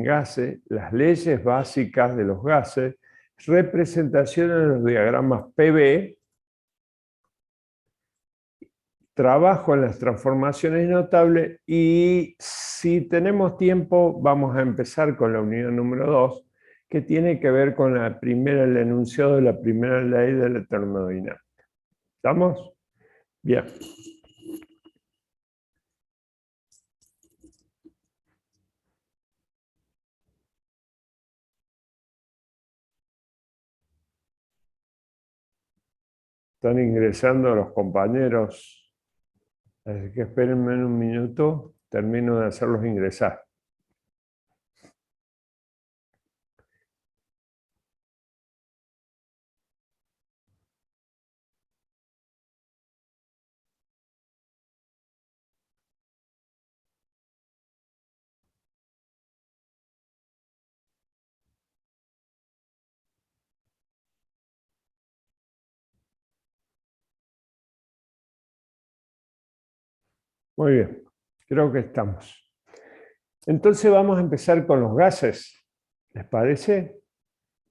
gases, las leyes básicas de los gases, representaciones de los diagramas PV, trabajo en las transformaciones notables y si tenemos tiempo vamos a empezar con la unidad número 2, que tiene que ver con el enunciado de la primera ley de la termodinámica. ¿Estamos? Bien. Están ingresando los compañeros, así que espérenme un minuto, termino de hacerlos ingresar. Muy bien, creo que estamos. Entonces vamos a empezar con los gases, ¿les parece?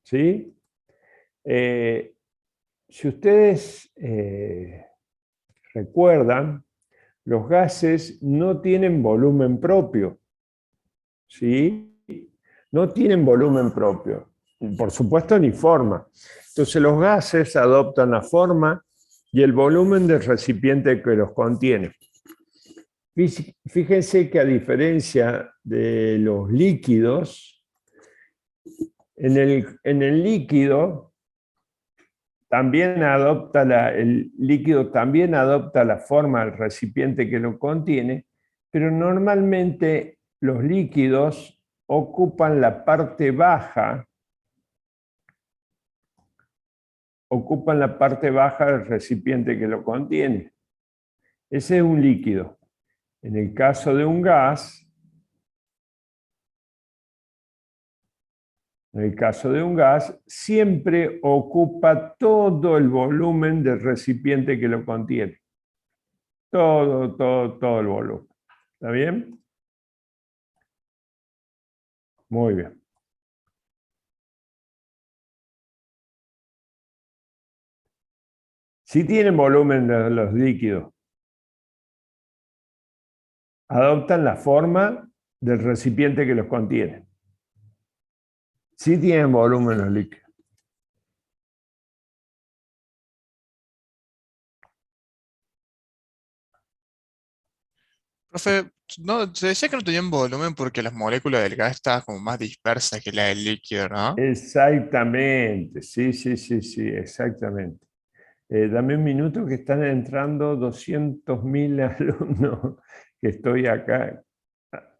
¿Sí? Si ustedes recuerdan, los gases no tienen volumen propio, ¿sí? No tienen volumen propio, por supuesto ni forma. Entonces los gases adoptan la forma y el volumen del recipiente que los contiene. Fíjense que a diferencia de los líquidos, en el líquido el líquido también adopta la forma del recipiente que lo contiene, pero normalmente los líquidos ocupan la parte baja del recipiente que lo contiene. Ese es un líquido. En el caso de un gas, siempre ocupa todo el volumen del recipiente que lo contiene. Todo el volumen. ¿Está bien? Muy bien. Si tienen volumen los líquidos, adoptan la forma del recipiente que los contiene. Si tienen volumen los líquidos. Profe, no, se decía que no tenían volumen porque las moléculas del gas estaban como más dispersas que la del líquido, ¿no? Exactamente, sí, exactamente. Dame un minuto que están entrando 200.000 alumnos que estoy acá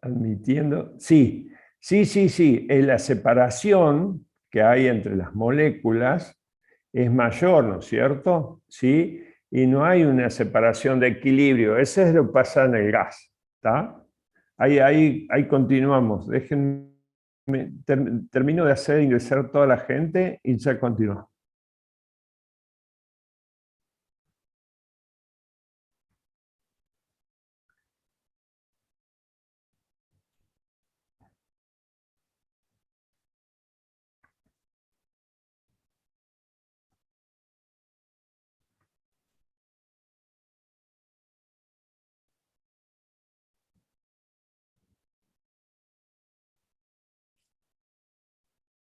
admitiendo. Sí. La separación que hay entre las moléculas es mayor, ¿no es cierto? ¿Sí? Y no hay una separación de equilibrio. Eso es lo que pasa en el gas. ¿Está? Ahí continuamos. Déjenme, termino de hacer ingresar toda la gente y ya continuamos.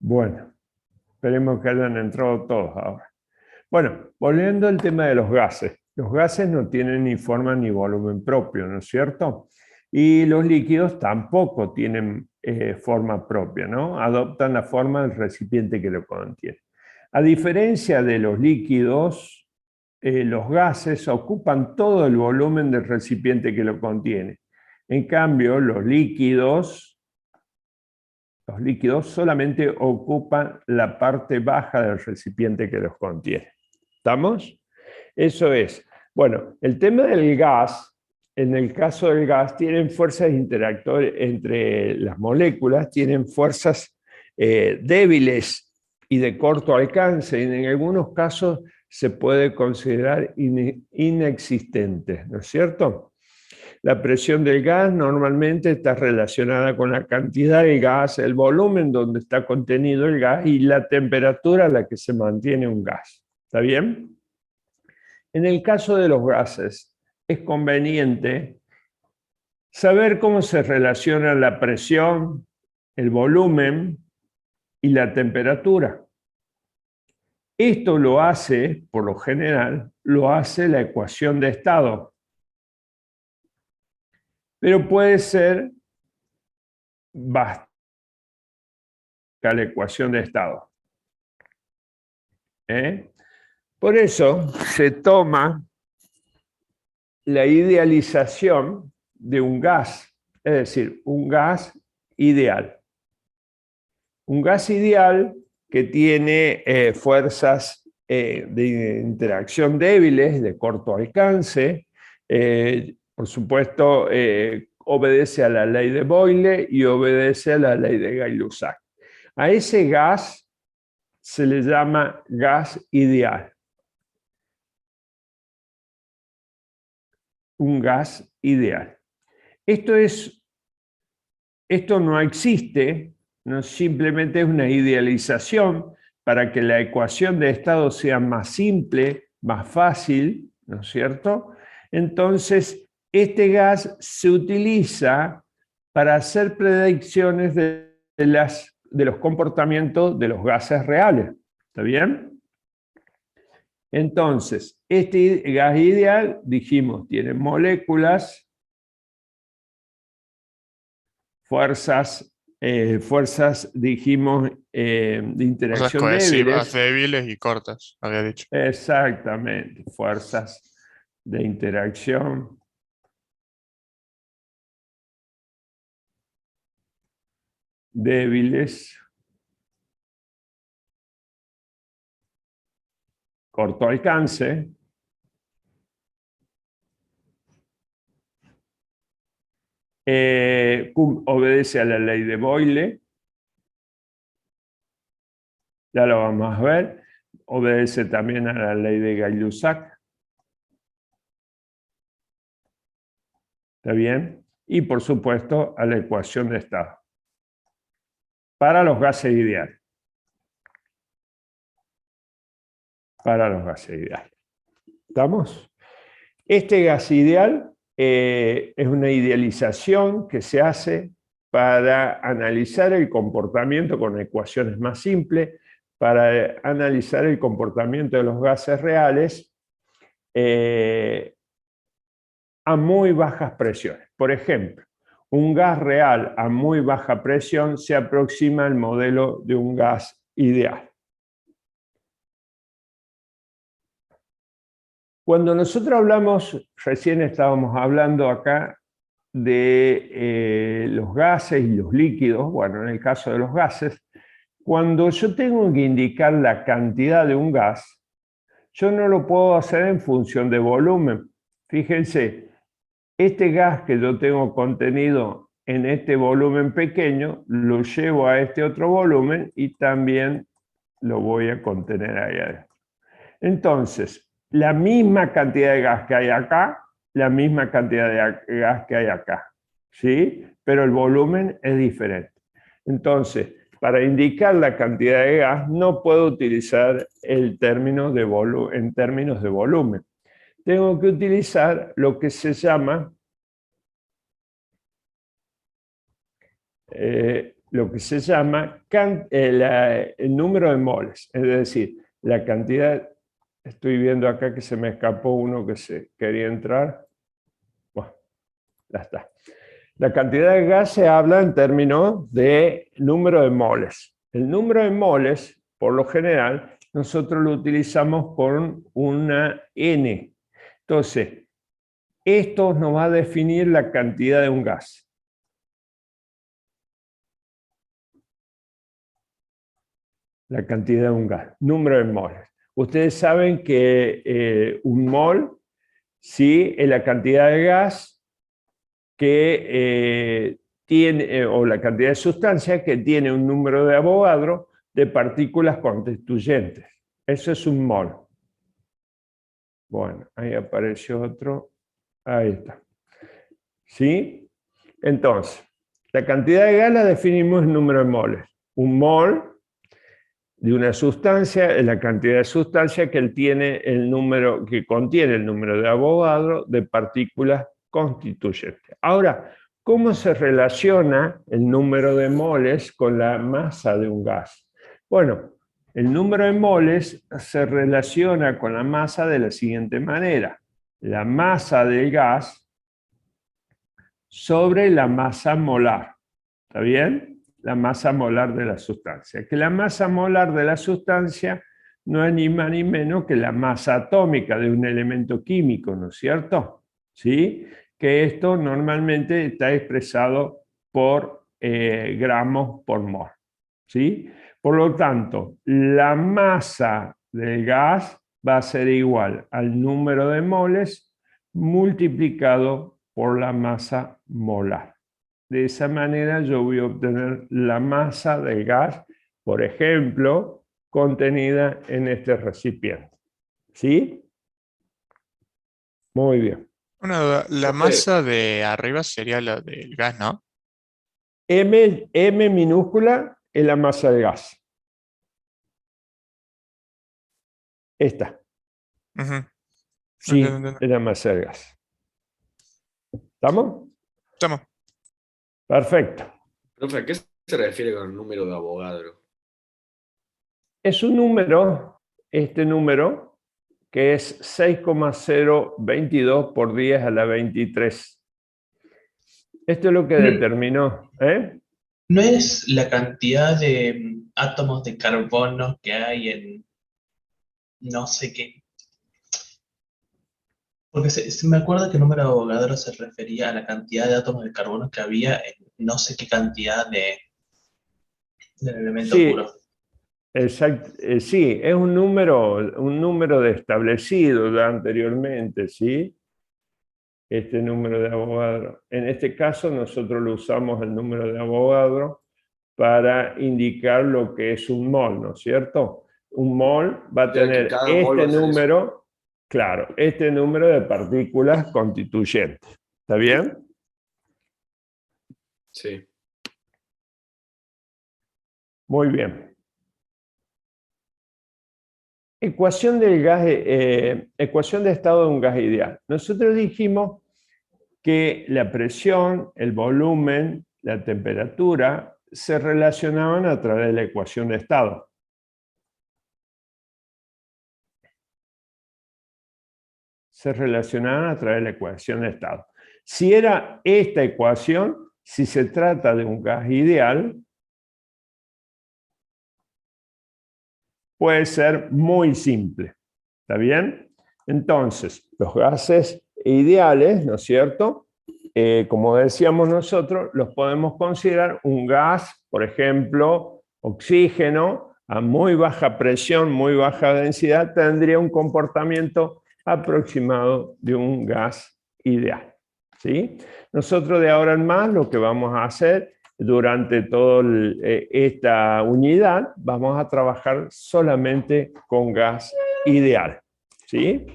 Bueno, esperemos que hayan entrado todos ahora. Bueno, volviendo al tema de los gases. Los gases no tienen ni forma ni volumen propio, ¿no es cierto? Y los líquidos tampoco tienen forma propia, ¿no? Adoptan la forma del recipiente que lo contiene. A diferencia de los líquidos, los gases ocupan todo el volumen del recipiente que lo contiene. En cambio, los líquidos solamente ocupan la parte baja del recipiente que los contiene. ¿Estamos? Eso es. Bueno, el tema del gas, en el caso del gas, tienen fuerzas interactores entre las moléculas, tienen fuerzas débiles y de corto alcance, y en algunos casos se puede considerar inexistentes, ¿no es cierto? La presión del gas normalmente está relacionada con la cantidad de gas, el volumen donde está contenido el gas y la temperatura a la que se mantiene un gas. ¿Está bien? En el caso de los gases, es conveniente saber cómo se relaciona la presión, el volumen y la temperatura. Esto lo hace, por lo general, lo hace la ecuación de estado. Pero puede ser básica la ecuación de estado. Por eso se toma la idealización de un gas, es decir, un gas ideal. Un gas ideal que tiene fuerzas de interacción débiles, de corto alcance, por supuesto, obedece a la ley de Boyle y obedece a la ley de Gay-Lussac. A ese gas se le llama gas ideal. Un gas ideal. Esto no existe, no simplemente es una idealización para que la ecuación de estado sea más simple, más fácil, ¿no es cierto? Entonces, este gas se utiliza para hacer predicciones de los comportamientos de los gases reales. ¿Está bien? Entonces, este gas ideal, dijimos, tiene moléculas, fuerzas, dijimos, de Cosas interacción cohesivas, débiles. débiles y cortas, había dicho. Exactamente, fuerzas de interacción débiles, corto alcance, obedece a la ley de Boyle, ya lo vamos a ver, obedece también a la ley de Gay-Lussac. ¿Está bien? Y por supuesto a la ecuación de estado para los gases ideales. Para los gases ideales. ¿Estamos? Este gas ideal es una idealización que se hace para analizar el comportamiento con ecuaciones más simples, para analizar el comportamiento de los gases reales a muy bajas presiones. Por ejemplo, un gas real a muy baja presión se aproxima al modelo de un gas ideal. Cuando nosotros hablamos, recién estábamos hablando acá de los gases y los líquidos, bueno, en el caso de los gases, cuando yo tengo que indicar la cantidad de un gas, yo no lo puedo hacer en función de volumen. Fíjense, este gas que yo tengo contenido en este volumen pequeño, lo llevo a este otro volumen y también lo voy a contener ahí adentro. Entonces, la misma cantidad de gas que hay acá, la misma cantidad de gas que hay acá, ¿sí? Pero el volumen es diferente. Entonces, para indicar la cantidad de gas, no puedo utilizar el término de en términos de volumen. Tengo que utilizar lo que se llama el número de moles, es decir, la cantidad. Estoy viendo acá que se me escapó uno que se quería entrar. Bueno, ya está. La cantidad de gas se habla en términos de número de moles. El número de moles, por lo general, nosotros lo utilizamos con una N. Entonces, esto nos va a definir la cantidad de un gas. La cantidad de un gas, número de moles. Ustedes saben que un mol, sí, es la cantidad de gas que tiene, o la cantidad de sustancia que tiene un número de Avogadro de partículas constituyentes. Eso es un mol. Bueno, ahí apareció otro. Ahí está. ¿sí? Entonces, la cantidad de gas la definimos en número de moles. Un mol de una sustancia es la cantidad de sustancia que tiene el número, que contiene el número de Avogadro de partículas constituyentes. Ahora, ¿cómo se relaciona el número de moles con la masa de un gas? Bueno, el número de moles se relaciona con la masa de la siguiente manera. La masa del gas sobre la masa molar. ¿Está bien? La masa molar de la sustancia. Que la masa molar de la sustancia no es ni más ni menos que la masa atómica de un elemento químico, ¿no es cierto? ¿Sí? Que esto normalmente está expresado por gramos por mol. ¿Sí? Por lo tanto, la masa del gas va a ser igual al número de moles multiplicado por la masa molar. De esa manera yo voy a obtener la masa del gas, por ejemplo, contenida en este recipiente. ¿Sí? Muy bien. Una duda, la Profe, masa de arriba sería la del gas, ¿no? M minúscula es la masa del gas. Esta, Ujú. sí, Entiendo, entiendo. es la masa del gas. ¿Estamos? Estamos. Perfecto. profe, ¿a qué se refiere con el número de Avogadro? Es un número, este número, que es 6,022 por 10 a la 23. Esto es lo que determinó, ¿eh? ¿No es la cantidad de átomos de carbono que hay en no sé qué? Porque me acuerdo que el número de Avogadro se refería a la cantidad de átomos de carbono que había en no sé qué cantidad del elemento Sí, puro. sí, es un número establecido ya anteriormente, ¿sí? Este número de Avogadro. En este caso nosotros lo usamos el número de Avogadro para indicar lo que es un mol, ¿no es cierto? Un mol va a O sea, que tener cada mol va este a ser eso. número, claro, este número de partículas constituyentes. ¿Está bien? Sí. Muy bien. Ecuación del gas, ecuación de estado de un gas ideal. Nosotros dijimos que la presión, el volumen, la temperatura se relacionaban a través de la ecuación de estado. Se relacionaban a través de la ecuación de estado. Si era esta ecuación, si se trata de un gas ideal, puede ser muy simple. ¿Está bien? Entonces, los gases ideales, ¿no es cierto? Como decíamos nosotros, los podemos considerar un gas, por ejemplo, oxígeno, a muy baja presión, muy baja densidad, tendría un comportamiento aproximado de un gas ideal. ¿Sí? Nosotros de ahora en más lo que vamos a hacer durante toda esta unidad, vamos a trabajar solamente con gas ideal. ¿Sí?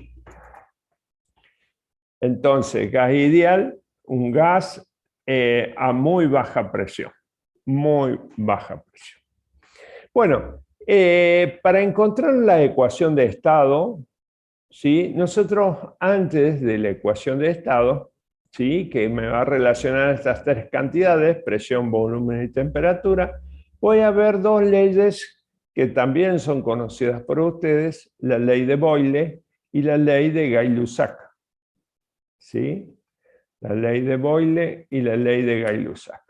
Entonces, gas ideal, un gas a muy baja presión. Muy baja presión. Bueno, para encontrar la ecuación de estado, ¿sí? Nosotros antes de la ecuación de estado, ¿sí? Que me va a relacionar estas tres cantidades, presión, volumen y temperatura, voy a ver dos leyes que también son conocidas por ustedes, la ley de Boyle y la ley de Gay-Lussac. ¿Sí? La ley de Boyle y la ley de Gay-Lussac.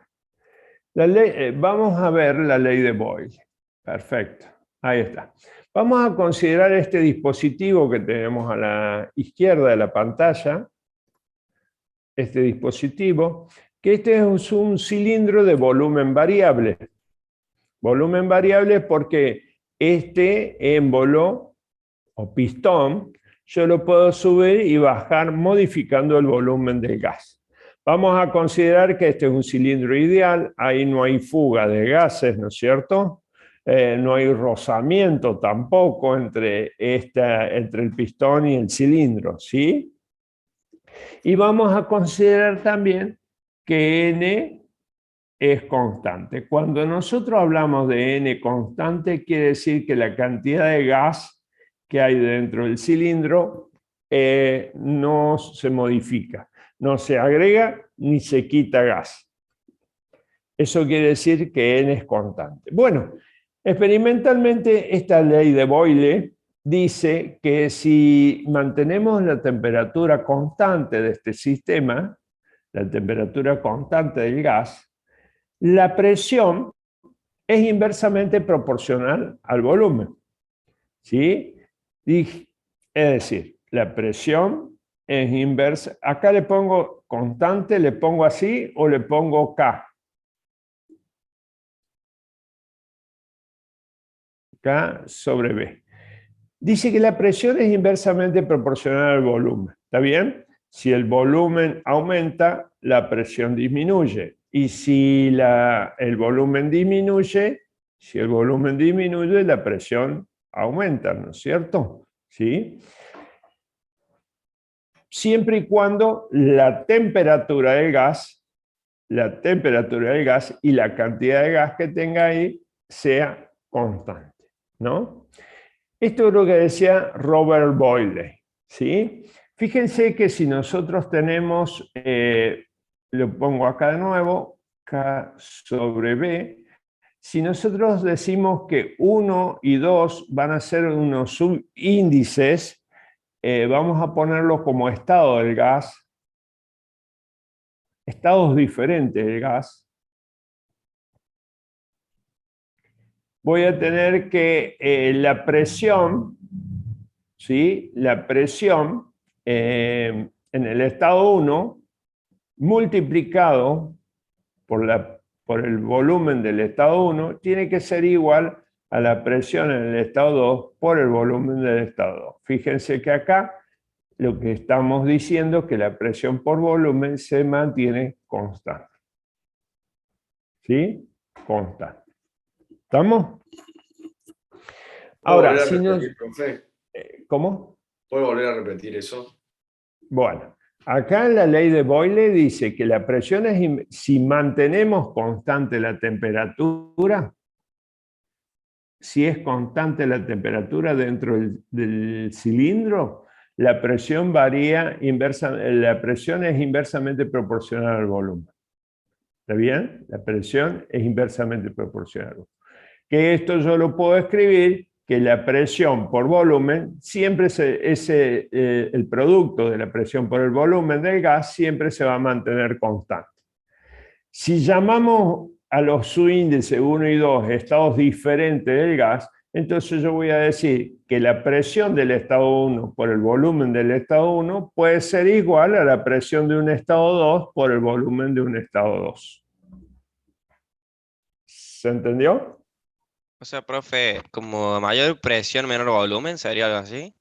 Vamos a ver la ley de Boyle. Perfecto, ahí está. Vamos a considerar este dispositivo que tenemos a la izquierda de la pantalla, este dispositivo, que este es un cilindro de volumen variable. Volumen variable porque este émbolo o pistón yo lo puedo subir y bajar modificando el volumen del gas. Vamos a considerar que este es un cilindro ideal, ahí no hay fuga de gases, ¿no es cierto? No hay rozamiento tampoco entre el pistón y el cilindro, ¿sí? Y vamos a considerar también que n es constante. Cuando nosotros hablamos de n constante, quiere decir que la cantidad de gas que hay dentro del cilindro no se modifica, no se agrega ni se quita gas. Eso quiere decir que n es constante. Bueno, experimentalmente esta ley de Boyle dice que si mantenemos la temperatura constante de este sistema, la temperatura constante del gas, la presión es inversamente proporcional al volumen. ¿Sí? Es decir, la presión es inversa. Acá le pongo constante, le pongo así o le pongo K. K sobre B. Dice que la presión es inversamente proporcional al volumen. ¿Está bien? Si el volumen aumenta, la presión disminuye. Y si el volumen disminuye, la presión aumenta, ¿no es cierto? ¿Sí? Siempre y cuando la temperatura del gas y la cantidad de gas que tenga ahí sea constante, ¿no? Esto es lo que decía Robert Boyle, ¿sí? Fíjense que si nosotros tenemos, lo pongo acá de nuevo, K sobre B, si nosotros decimos que 1 y 2 van a ser unos subíndices, vamos a ponerlos como estado del gas, estados diferentes del gas, voy a tener que la presión, ¿sí? La presión en el estado 1 multiplicado por el volumen del estado 1 tiene que ser igual a la presión en el estado 2 por el volumen del estado 2. Fíjense que acá lo que estamos diciendo es que la presión por volumen se mantiene constante. ¿Sí? Constante. ¿Estamos? Ahora, si nos... ¿Cómo? ¿Puedo volver a repetir eso? Bueno, acá en la ley de Boyle dice que la presión es, si mantenemos constante la temperatura, si es constante la temperatura dentro del cilindro, la presión varía la presión es inversamente proporcional al volumen. ¿Está bien? La presión es inversamente proporcional. Que esto yo lo puedo escribir que la presión por volumen siempre el producto de la presión por el volumen del gas siempre se va a mantener constante. Si llamamos a los subíndices 1 y 2 estados diferentes del gas, entonces yo voy a decir que la presión del estado 1 por el volumen del estado 1 puede ser igual a la presión de un estado 2 por el volumen de un estado 2. ¿Se entendió? O sea, profe, como a mayor presión, menor volumen, ¿sería algo así?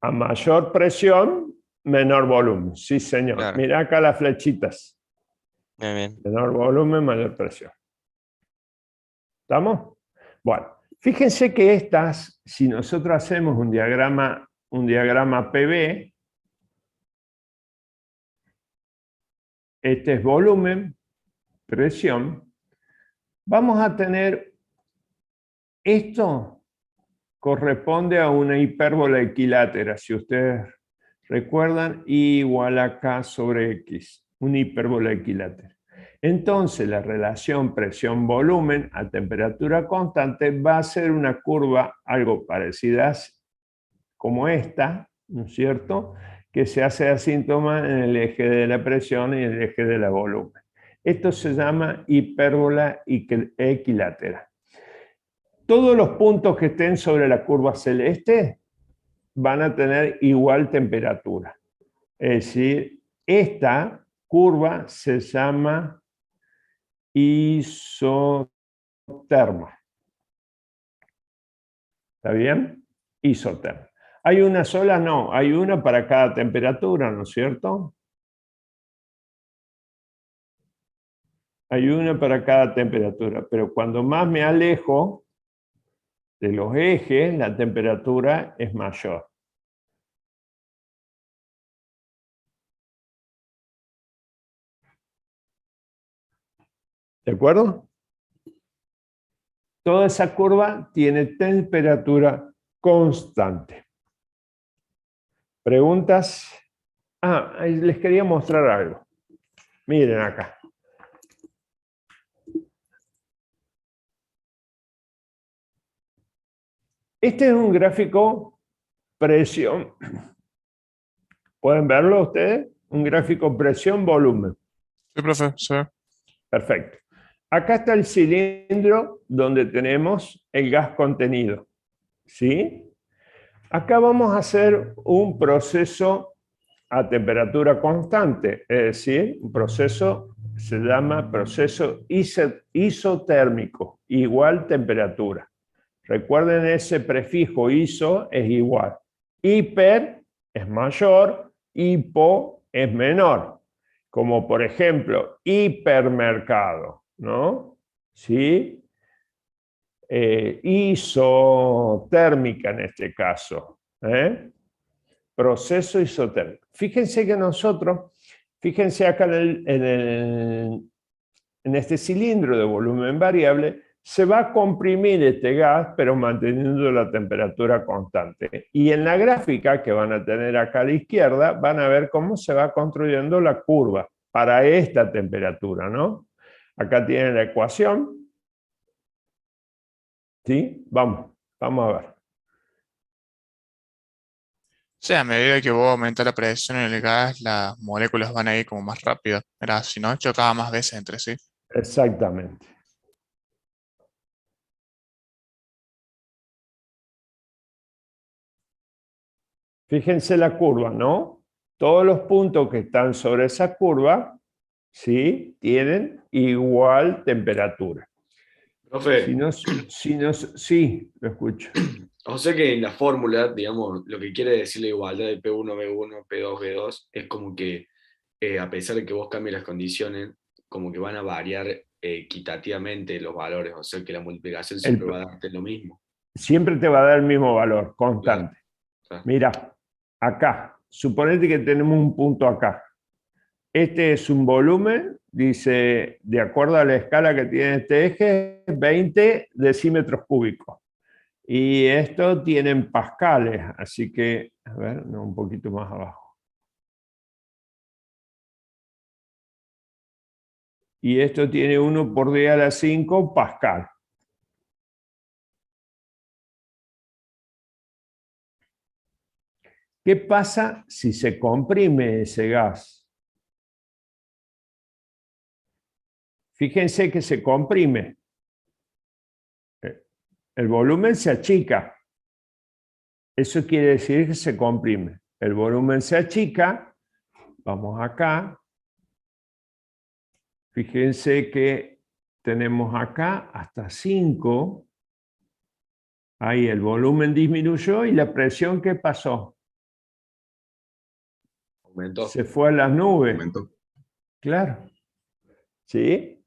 A mayor presión, menor volumen. Sí, señor. Claro. Mira acá las flechitas. Bien, bien. Menor volumen, mayor presión. ¿Estamos? Bueno, fíjense que estas, si nosotros hacemos un diagrama PV, este es volumen, presión, vamos a tener esto corresponde a una hipérbola equilátera, si ustedes recuerdan, I igual a K sobre X, una hipérbola equilátera. Entonces, la relación presión-volumen a temperatura constante va a ser una curva algo parecida como esta, ¿no es cierto?, que se hace asíntoma en el eje de la presión y el eje de la volumen. Esto se llama hipérbola equilátera. Todos los puntos que estén sobre la curva celeste van a tener igual temperatura. Es decir, esta curva se llama isoterma. ¿Está bien? Isoterma. ¿Hay una sola? No, hay una para cada temperatura, ¿no es cierto? Hay una para cada temperatura, pero cuando más me alejo de los ejes, la temperatura es mayor. ¿De acuerdo? Toda esa curva tiene temperatura constante. ¿Preguntas? Les quería mostrar algo. Miren acá. Este es un gráfico presión. ¿Pueden verlo ustedes? Un gráfico presión-volumen. Sí, profe, sí. Perfecto. Acá está el cilindro donde tenemos el gas contenido. ¿Sí? Acá vamos a hacer un proceso a temperatura constante, es decir, un proceso se llama proceso isotérmico, igual temperatura. Recuerden ese prefijo iso es igual. Hiper es mayor, hipo es menor. Como por ejemplo, hipermercado, ¿no? ¿Sí? Isotérmica en este caso. Proceso isotérmico. Fíjense que nosotros, fíjense acá en este cilindro de volumen variable, se va a comprimir este gas, pero manteniendo la temperatura constante. Y en la gráfica que van a tener acá a la izquierda, van a ver cómo se va construyendo la curva para esta temperatura, ¿no? Acá tienen la ecuación. ¿Sí? Vamos a ver. Sí, a medida que vos aumentas la presión en el gas, las moléculas van a ir como más rápido. Era, si no, chocaban más veces entre sí. Exactamente. Fíjense la curva, ¿no? Todos los puntos que están sobre esa curva, ¿sí? Tienen igual temperatura. Profe, Sí, lo escucho. o sea que en la fórmula, digamos, lo que quiere decir la igualdad de P1, B1, P2, B2, es como que a pesar de que vos cambies las condiciones, como que van a variar equitativamente los valores, o sea que la multiplicación siempre va a darte lo mismo. Siempre te va a dar el mismo valor, Claro, constante. claro. Mira, acá, suponete que tenemos un punto acá. Este es un volumen, dice, de acuerdo a la escala que tiene este eje, 20 decímetros cúbicos. Y esto tienen pascales, así que, a ver, no, un poquito más abajo. Y esto tiene 1 por 10 a la 5 pascal. ¿Qué pasa si se comprime ese gas? Fíjense que se comprime. El volumen se achica. Eso quiere decir que se comprime. El volumen se achica. Vamos acá. Fíjense que tenemos acá hasta 5. Ahí el volumen disminuyó y la presión, ¿qué pasó? Aumentó. Se fue a las nubes. Aumentó. Claro. ¿Sí?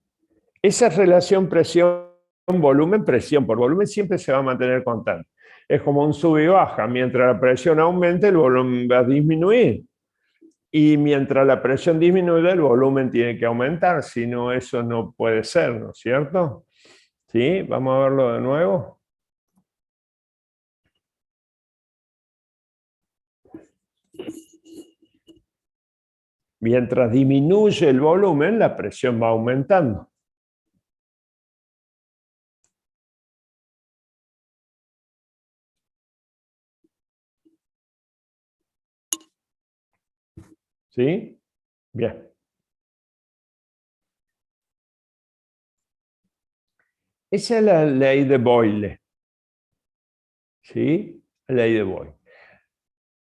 Esa relación presión-volumen, presión por volumen siempre se va a mantener constante. Es como un sub y baja. Mientras la presión aumente, el volumen va a disminuir. Y mientras la presión disminuye, el volumen tiene que aumentar. Si no, eso no puede ser, ¿no es cierto? ¿Sí? Vamos a verlo de nuevo. Mientras disminuye el volumen, la presión va aumentando. ¿Sí? Bien. Esa es la ley de Boyle. ¿Sí? La ley de Boyle.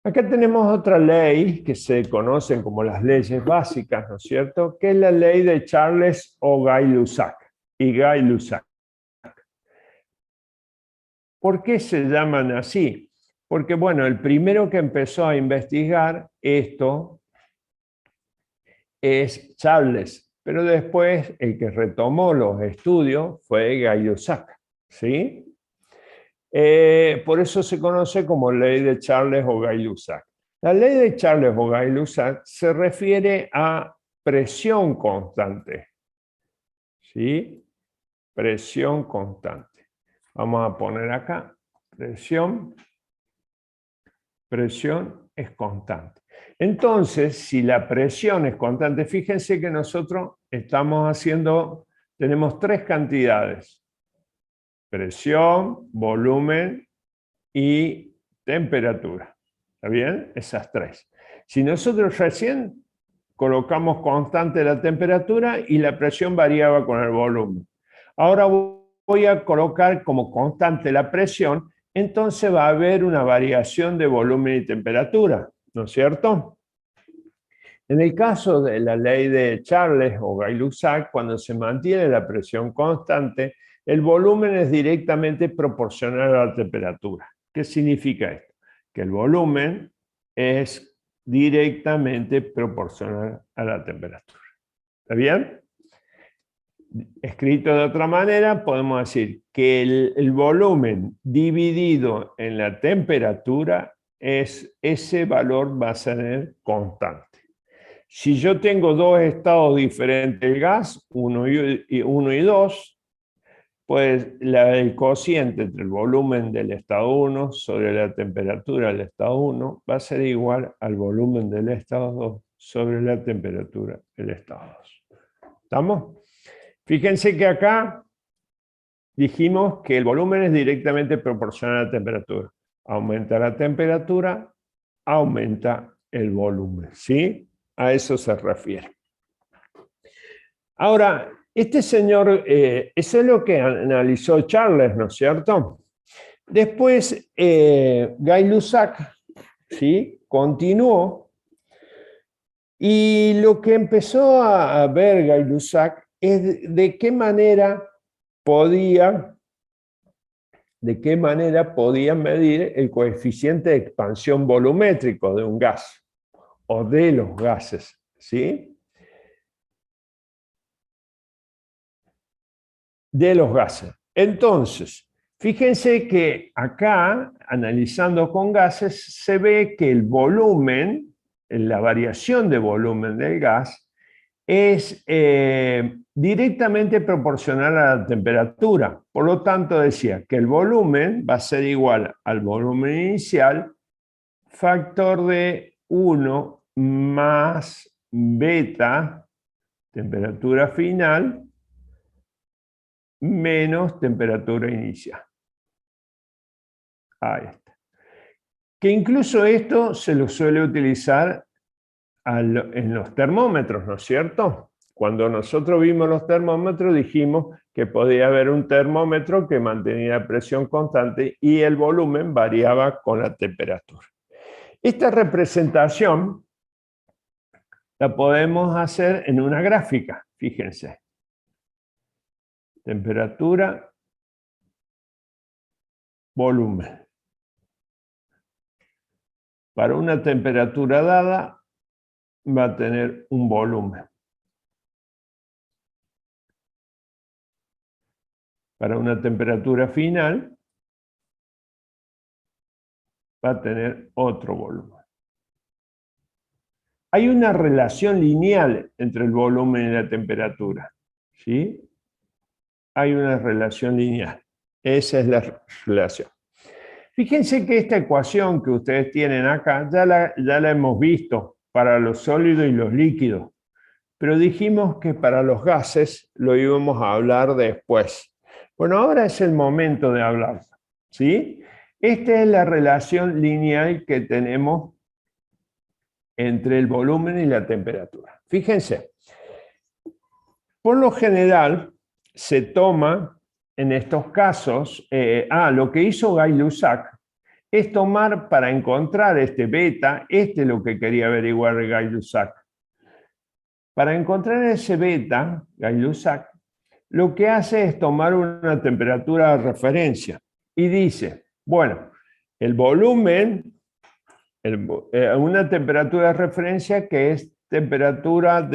Acá tenemos otra ley que se conocen como las leyes básicas, ¿no es cierto? Que es la ley de Charles o Gay-Lussac y Gay-Lussac. ¿Por qué se llaman así? Porque, bueno, el primero que empezó a investigar esto es Charles, pero después el que retomó los estudios fue Gay-Lussac, ¿sí? Por eso se conoce como ley de Charles o Gay-Lussac. La ley de Charles o Gay-Lussac se refiere a presión constante, ¿sí? Presión constante. Vamos a poner acá, presión es constante. Entonces, si la presión es constante, fíjense que nosotros tenemos tres cantidades: presión, volumen y temperatura. ¿Está bien? Esas tres. Si nosotros recién colocamos constante la temperatura y la presión variaba con el volumen. Ahora voy a colocar como constante la presión, entonces va a haber una variación de volumen y temperatura, ¿no es cierto? En el caso de la ley de Charles o Gay-Lussac, cuando se mantiene la presión constante, el volumen es directamente proporcional a la temperatura. ¿Qué significa esto? Que el volumen es directamente proporcional a la temperatura. ¿Está bien? Escrito de otra manera, podemos decir que el volumen dividido en la temperatura, ese valor va a ser constante. Si yo tengo dos estados diferentes del gas, 1 y 2, pues el cociente entre el volumen del estado 1 sobre la temperatura del estado 1 va a ser igual al volumen del estado 2 sobre la temperatura del estado 2. ¿Estamos? Fíjense que acá dijimos que el volumen es directamente proporcional a la temperatura. Aumenta la temperatura, aumenta el volumen, ¿sí? A eso se refiere. Ahora, este señor, eso es lo que analizó Charles, ¿no es cierto? Después, Gay-Lussac, ¿sí? Continuó, y lo que empezó a ver Gay-Lussac es de qué manera podía medir el coeficiente de expansión volumétrico de un gas o de los gases, ¿sí? De los gases. Entonces, fíjense que acá, analizando con gases, se ve que el volumen, la variación de volumen del gas, es directamente proporcional a la temperatura. Por lo tanto, decía que el volumen va a ser igual al volumen inicial, factor de 1 más beta, temperatura final, menos temperatura inicial. Ahí está. Que incluso esto se lo suele utilizar en los termómetros, ¿no es cierto? Cuando nosotros vimos los termómetros dijimos que podía haber un termómetro que mantenía la presión constante y el volumen variaba con la temperatura. Esta representación la podemos hacer en una gráfica, fíjense. Temperatura, volumen. Para una temperatura dada va a tener un volumen. Para una temperatura final va a tener otro volumen. Hay una relación lineal entre el volumen y la temperatura, ¿sí? Hay una relación lineal. Esa es la relación. Fíjense que esta ecuación que ustedes tienen acá ya la hemos visto para los sólidos y los líquidos, pero dijimos que para los gases lo íbamos a hablar después. Bueno, ahora es el momento de hablar, ¿sí? Esta es la relación lineal que tenemos entre el volumen y la temperatura. Fíjense, por lo general se toma en estos casos, lo que hizo Gay-Lussac es tomar para encontrar este beta, es lo que quería averiguar Gay-Lussac. Para encontrar ese beta, Gay-Lussac, lo que hace es tomar una temperatura de referencia y dice, bueno, el volumen, una temperatura de referencia que es temperatura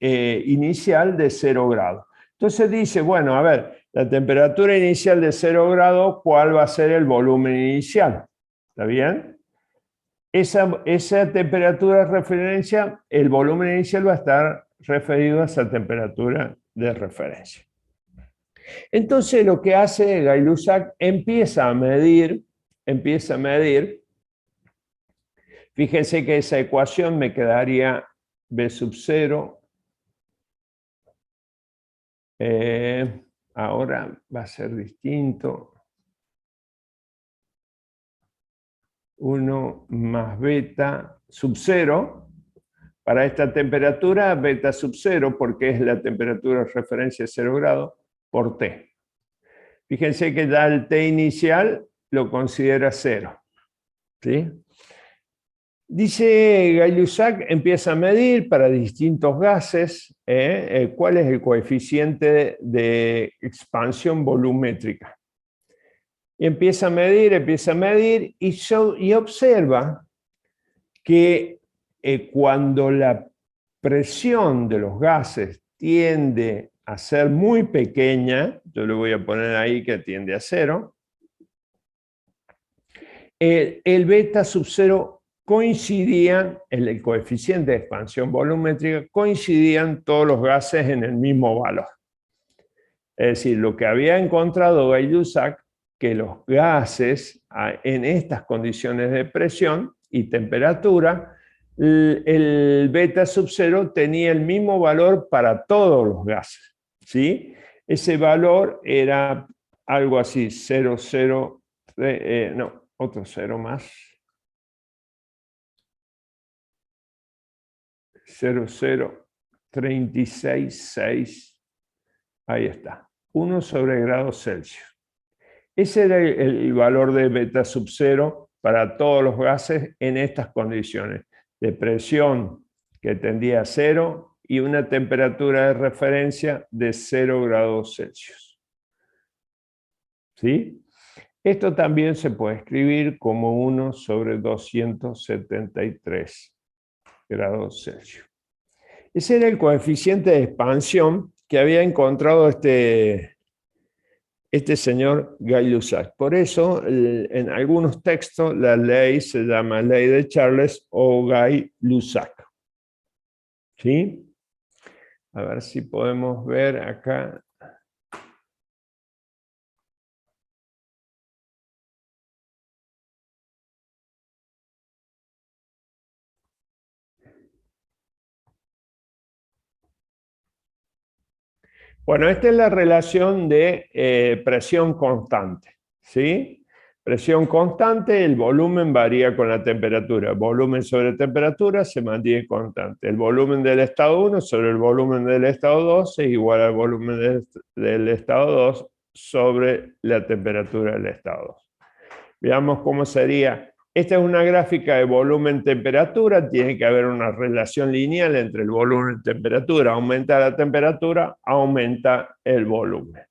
inicial de 0 grados. Entonces dice, bueno, a ver, la temperatura inicial de 0 grados, ¿cuál va a ser el volumen inicial? ¿Está bien? Esa temperatura de referencia, el volumen inicial va a estar referido a esa temperatura de referencia. Entonces lo que hace Gay-Lussac empieza a medir, fíjense que esa ecuación me quedaría B sub 0. Ahora va a ser distinto. 1 más beta sub 0. Para esta temperatura, beta sub 0, porque es la temperatura de referencia de 0 grados, por T. Fíjense que ya el T inicial lo considera 0. ¿Sí? Dice Gay-Lussac, empieza a medir para distintos gases cuál es el coeficiente de expansión volumétrica. Y empieza a medir y observa que cuando la presión de los gases tiende a ser muy pequeña, yo le voy a poner ahí que tiende a 0, el beta sub 0 coincidían, el coeficiente de expansión volumétrica, coincidían todos los gases en el mismo valor. Es decir, lo que había encontrado Gay-Lussac, que los gases en estas condiciones de presión y temperatura, el beta sub 0 tenía el mismo valor para todos los gases, ¿sí? Ese valor era algo así, 0,0, no, otro 0 más. 0,036,6, ahí está, 1 sobre grados Celsius. Ese era el valor de beta sub 0 para todos los gases en estas condiciones de presión que tendía a 0 y una temperatura de referencia de 0 grados Celsius. ¿Sí? Esto también se puede escribir como 1 sobre 273 grados Celsius. Ese era el coeficiente de expansión que había encontrado este señor Gay-Lussac. Por eso, en algunos textos, la ley se llama ley de Charles o Gay-Lussac. ¿Sí? A ver si podemos ver acá. Bueno, esta es la relación de presión constante, ¿sí? Presión constante, el volumen varía con la temperatura. Volumen sobre temperatura se mantiene constante. El volumen del estado 1 sobre el volumen del estado 2 es igual al volumen del estado 2 sobre la temperatura del estado 2. Veamos cómo sería. Esta es una gráfica de volumen-temperatura, tiene que haber una relación lineal entre el volumen y temperatura. Aumenta la temperatura, aumenta el volumen.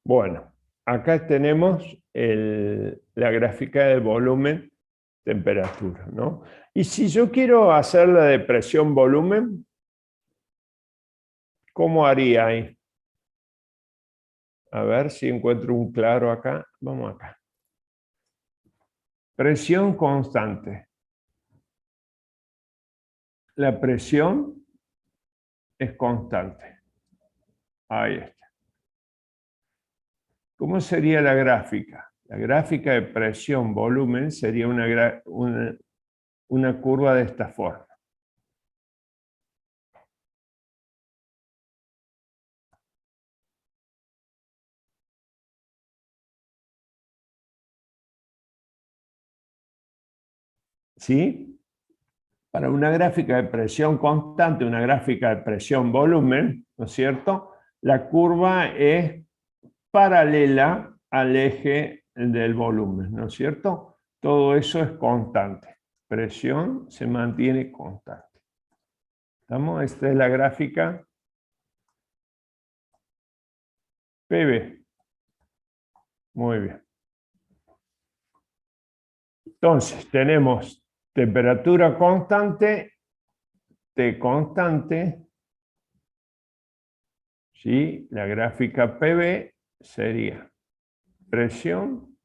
Bueno, acá tenemos la gráfica de volumen-temperatura, ¿no? Y si yo quiero hacer la de presión-volumen, ¿cómo haría ahí? A ver si encuentro un claro acá. Vamos acá. Presión constante. La presión es constante. Ahí está. ¿Cómo sería la gráfica? La gráfica de presión-volumen sería una curva de esta forma. ¿Sí? Para una gráfica de presión constante, una gráfica de presión-volumen, ¿no es cierto? La curva es paralela al eje del volumen, ¿no es cierto? Todo eso es constante. Presión se mantiene constante. ¿Estamos? Esta es la gráfica PV. Muy bien. Entonces, tenemos temperatura constante, T constante, ¿sí? La gráfica PV sería presión,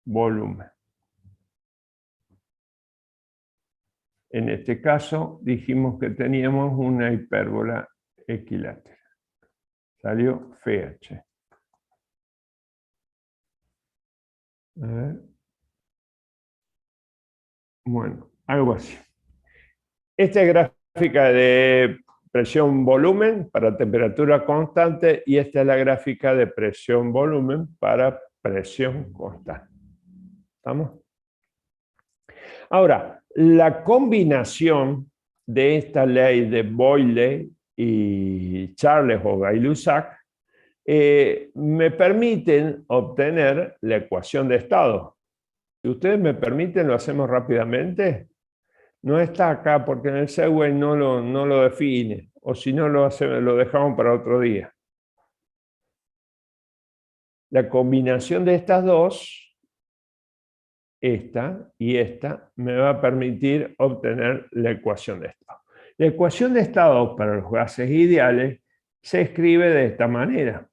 volumen. En este caso dijimos que teníamos una hipérbola equilátera. Salió FH. A ver. Bueno, algo así. Esta es gráfica de presión-volumen para temperatura constante y esta es la gráfica de presión-volumen para presión constante. ¿Estamos? Ahora, la combinación de esta ley de Boyle y Charles o Gay-Lussac me permiten obtener la ecuación de estado. Si ustedes me permiten, lo hacemos rápidamente. No está acá porque en el Segway no lo define, o si no lo dejamos para otro día. La combinación de estas dos, esta y esta, me va a permitir obtener la ecuación de estado. La ecuación de estado para los gases ideales se escribe de esta manera.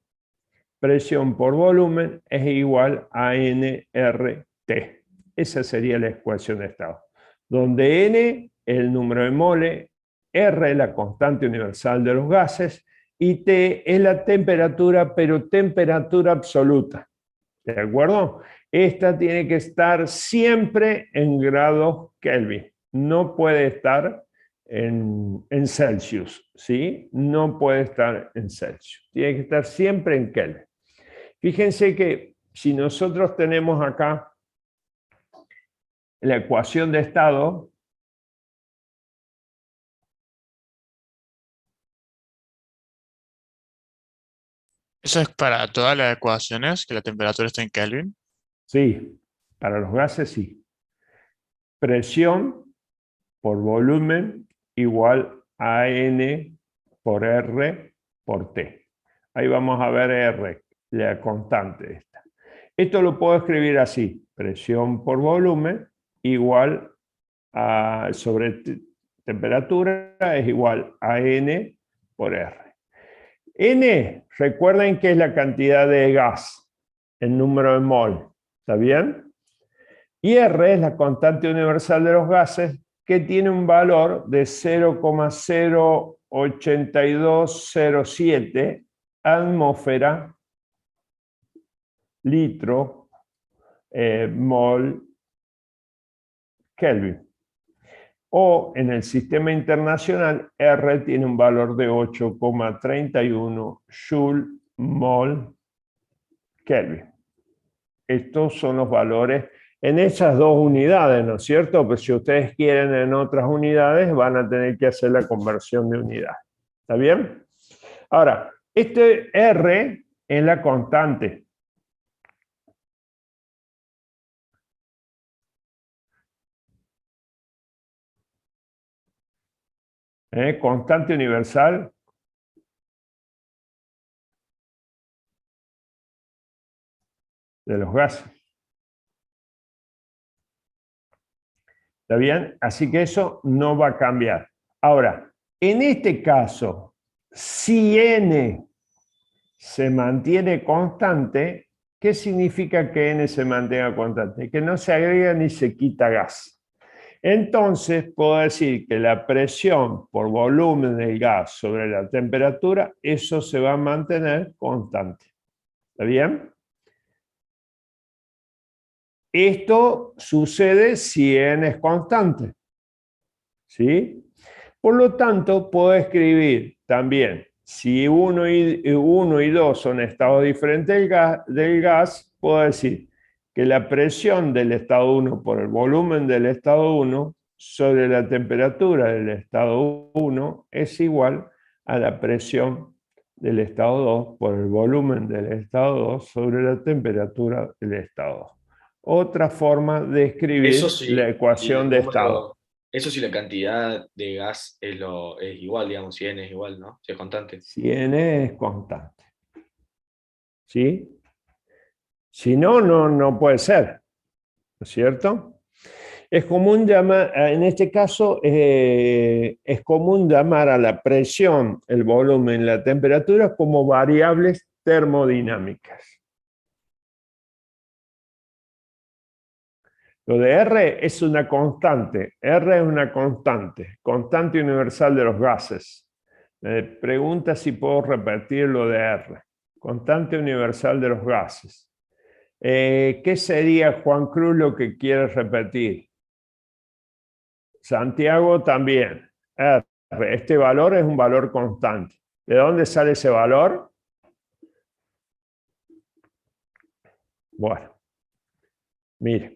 Presión por volumen es igual a nRT. Esa sería la ecuación de estado, donde N es el número de mole, R es la constante universal de los gases y T es la temperatura, pero temperatura absoluta. ¿De acuerdo? Esta tiene que estar siempre en grados Kelvin. No puede estar en Celsius, ¿sí? No puede estar en Celsius. Tiene que estar siempre en Kelvin. Fíjense que si nosotros tenemos acá la ecuación de estado, Eso es para todas las ecuaciones, que la temperatura está en Kelvin. sí, para los gases sí. Presión por volumen igual a N por R por T. Ahí vamos a ver R, la constante esta. Esto lo puedo escribir así, presión por volumen igual a sobre temperatura es igual a N por R. N, recuerden que es la cantidad de gas, el número de mol, ¿está bien? Y R es la constante universal de los gases que tiene un valor de 0,08207 atmósfera, litro, mol, Kelvin. O en el sistema internacional, R tiene un valor de 8,31 Joule mol Kelvin. Estos son los valores en esas dos unidades, ¿no es cierto? Pero si ustedes quieren en otras unidades, van a tener que hacer la conversión de unidad. ¿Está bien? Ahora, este R es la constante. Constante universal de los gases. ¿Está bien? Así que eso no va a cambiar. Ahora, en este caso, si N se mantiene constante, ¿qué significa que N se mantenga constante? Que no se agrega ni se quita gas. Entonces, puedo decir que la presión por volumen del gas sobre la temperatura, eso se va a mantener constante. ¿Está bien? Esto sucede si N es constante. ¿Sí? Por lo tanto, puedo escribir también, si 1 y 2 son estados diferentes del gas, puedo decir que la presión del estado 1 por el volumen del estado 1 sobre la temperatura del estado 1 es igual a la presión del estado 2 por el volumen del estado 2 sobre la temperatura del estado 2. Otra forma de escribir Sí, la ecuación de estado. Eso si la cantidad de gas es igual, digamos, si N es igual, ¿no? Si es constante. Si N es constante. ¿Sí? Si no, no puede ser. ¿No es cierto? Es común llamar, en este caso, es común llamar a la presión, el volumen, la temperatura como variables termodinámicas. Lo de R es una constante. R es una constante universal de los gases. Me pregunta si puedo repetir lo de R. Constante universal de los gases. ¿Qué sería, Juan Cruz, lo que quieres repetir? Santiago también. R. Este valor es un valor constante. ¿De dónde sale ese valor? Bueno, mire.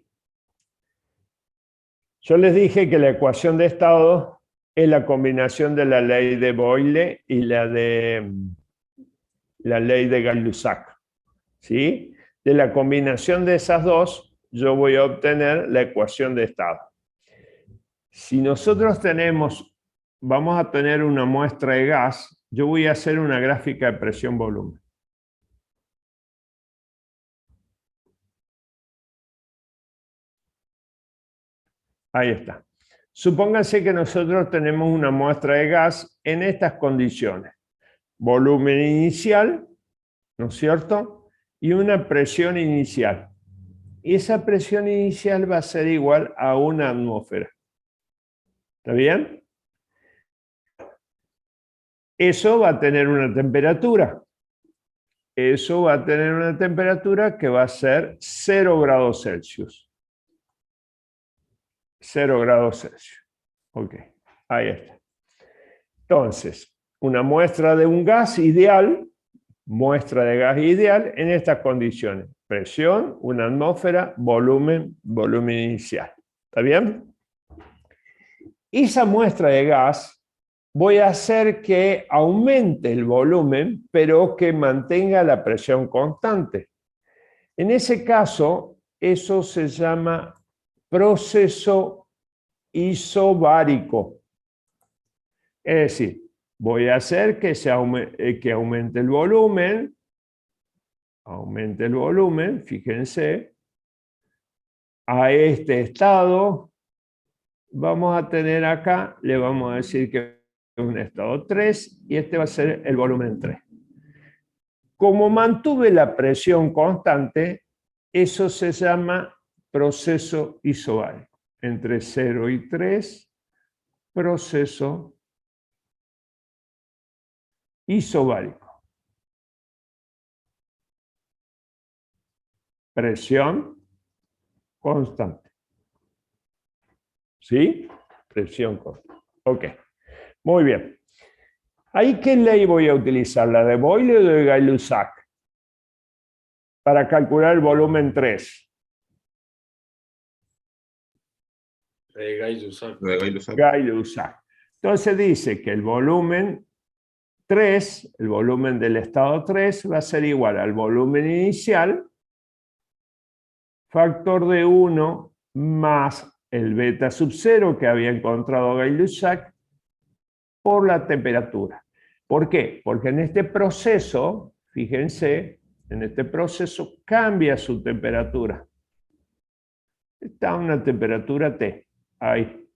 Yo les dije que la ecuación de estado es la combinación de la ley de Boyle y la ley de Gay-Lussac. ¿Sí? De la combinación de esas dos, yo voy a obtener la ecuación de estado. Si nosotros vamos a tener una muestra de gas, yo voy a hacer una gráfica de presión-volumen. Ahí está. Supónganse que nosotros tenemos una muestra de gas en estas condiciones. Volumen inicial, ¿no es cierto? Y una presión inicial. Y esa presión inicial va a ser igual a una atmósfera. ¿Está bien? Eso va a tener una temperatura. Eso va a tener una temperatura que va a ser 0 grados Celsius. 0 grados Celsius. Ok, ahí está. Entonces, una muestra de un gas ideal, muestra de gas ideal en estas condiciones. Presión, una atmósfera, volumen, volumen inicial. ¿Está bien? Esa muestra de gas voy a hacer que aumente el volumen, pero que mantenga la presión constante. En ese caso, eso se llama proceso isobárico. Es decir, voy a hacer que aumente el volumen. Aumente el volumen, fíjense. A este estado vamos a tener acá, le vamos a decir que es un estado 3 y este va a ser el volumen 3. Como mantuve la presión constante, eso se llama proceso isobárico. Entre 0 y 3, proceso isobárico. Presión constante. ¿Sí? Presión constante. Ok. Muy bien. ¿Ahí qué ley voy a utilizar? ¿La de Boyle o de Gay-Lussac? Para calcular el volumen 3. Gay-Lussac. Gay-Lussac. Entonces dice que el volumen 3, el volumen del estado 3, va a ser igual al volumen inicial, factor de 1 más el beta sub 0 que había encontrado Gay-Lussac por la temperatura. ¿Por qué? Porque en este proceso, fíjense, en este proceso cambia su temperatura. Está a una temperatura T, ahí.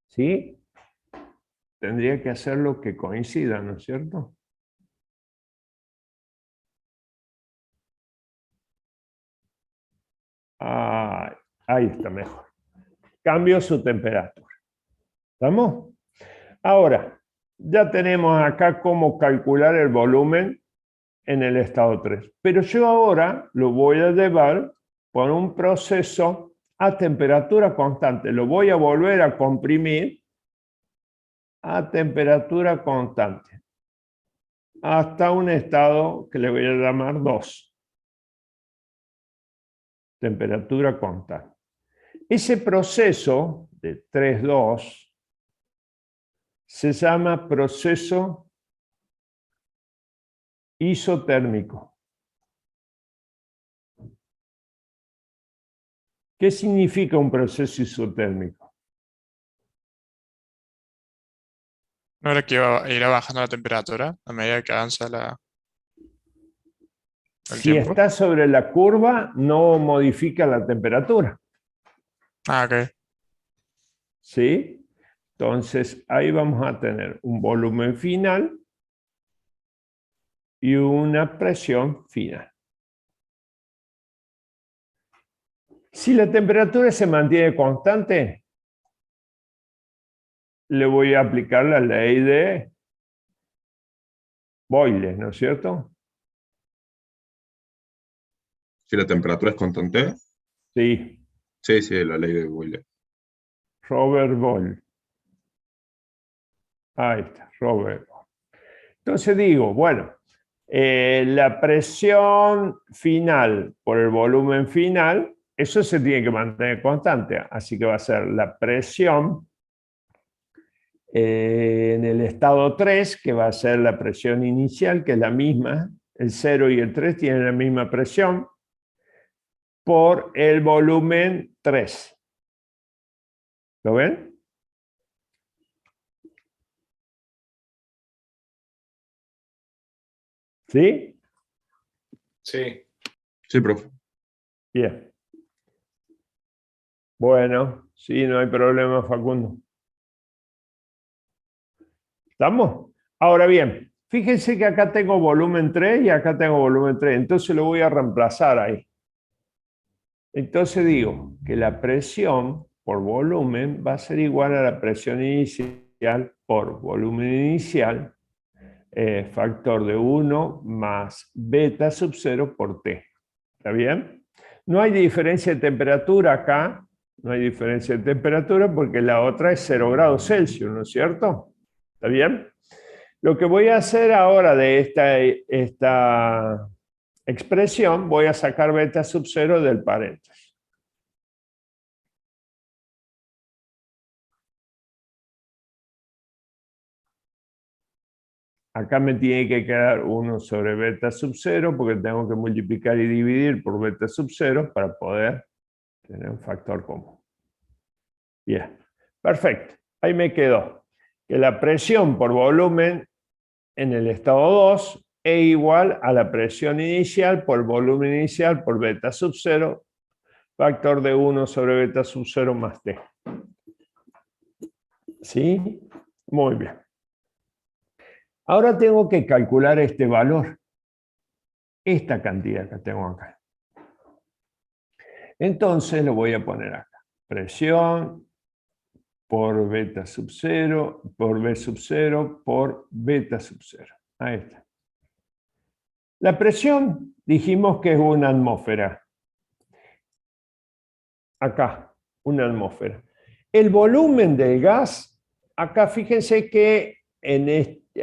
¿Sí? Tendría que hacerlo que coincida, ¿no es cierto? Ahí está mejor. Cambio su temperatura. ¿Estamos? Ahora, ya tenemos acá cómo calcular el volumen en el estado 3. Pero yo ahora lo voy a llevar por un proceso a temperatura constante. Lo voy a volver a comprimir a temperatura constante hasta un estado que le voy a llamar 2. Temperatura constante. Ese proceso de 3,2 se llama proceso isotérmico. ¿Qué significa un proceso isotérmico? ¿No era que irá bajando la temperatura a medida que avanza el Si tiempo? está sobre la curva, no modifica la temperatura. Ah, ok. ¿Sí? Entonces, ahí vamos a tener un volumen final y una presión final. Si la temperatura se mantiene constante, le voy a aplicar la ley de Boyle, ¿no es cierto? Si la temperatura es constante, Sí, sí, sí, la ley de Boyle. Robert Boyle. Ahí está, Robert Boyle. Entonces digo, bueno, la presión final por el volumen final, eso se tiene que mantener constante, así que va a ser la presión en el estado 3, que va a ser la presión inicial, que es la misma, el 0 y el 3 tienen la misma presión, por el volumen 3. ¿Lo ven? ¿Sí? Sí. Sí, profe. Bien. Bueno, sí, no hay problema, Facundo. ¿Estamos? Ahora bien, fíjense que acá tengo volumen 3 y acá tengo volumen 3, entonces lo voy a reemplazar ahí. Entonces digo que la presión por volumen va a ser igual a la presión inicial por volumen inicial, factor de 1 más beta sub 0 por T. ¿Está bien? No hay diferencia de temperatura acá, no hay diferencia de temperatura porque la otra es 0 grados Celsius, ¿no es cierto? ¿Está bien? Lo que voy a hacer ahora de esta expresión, voy a sacar beta sub 0 del paréntesis. Acá me tiene que quedar 1 sobre beta sub 0 porque tengo que multiplicar y dividir por beta sub 0 para poder tener un factor común. Bien, perfecto. Ahí me quedó que la presión por volumen en el estado 2 es igual a la presión inicial por volumen inicial por beta sub 0, factor de 1 sobre beta sub 0 más T. ¿Sí? Muy bien. Ahora tengo que calcular este valor, esta cantidad que tengo acá. Entonces lo voy a poner acá. Presión por beta sub 0, por B sub 0, por beta sub 0. Ahí está. La presión dijimos que es una atmósfera. Acá, una atmósfera. El volumen del gas, acá fíjense que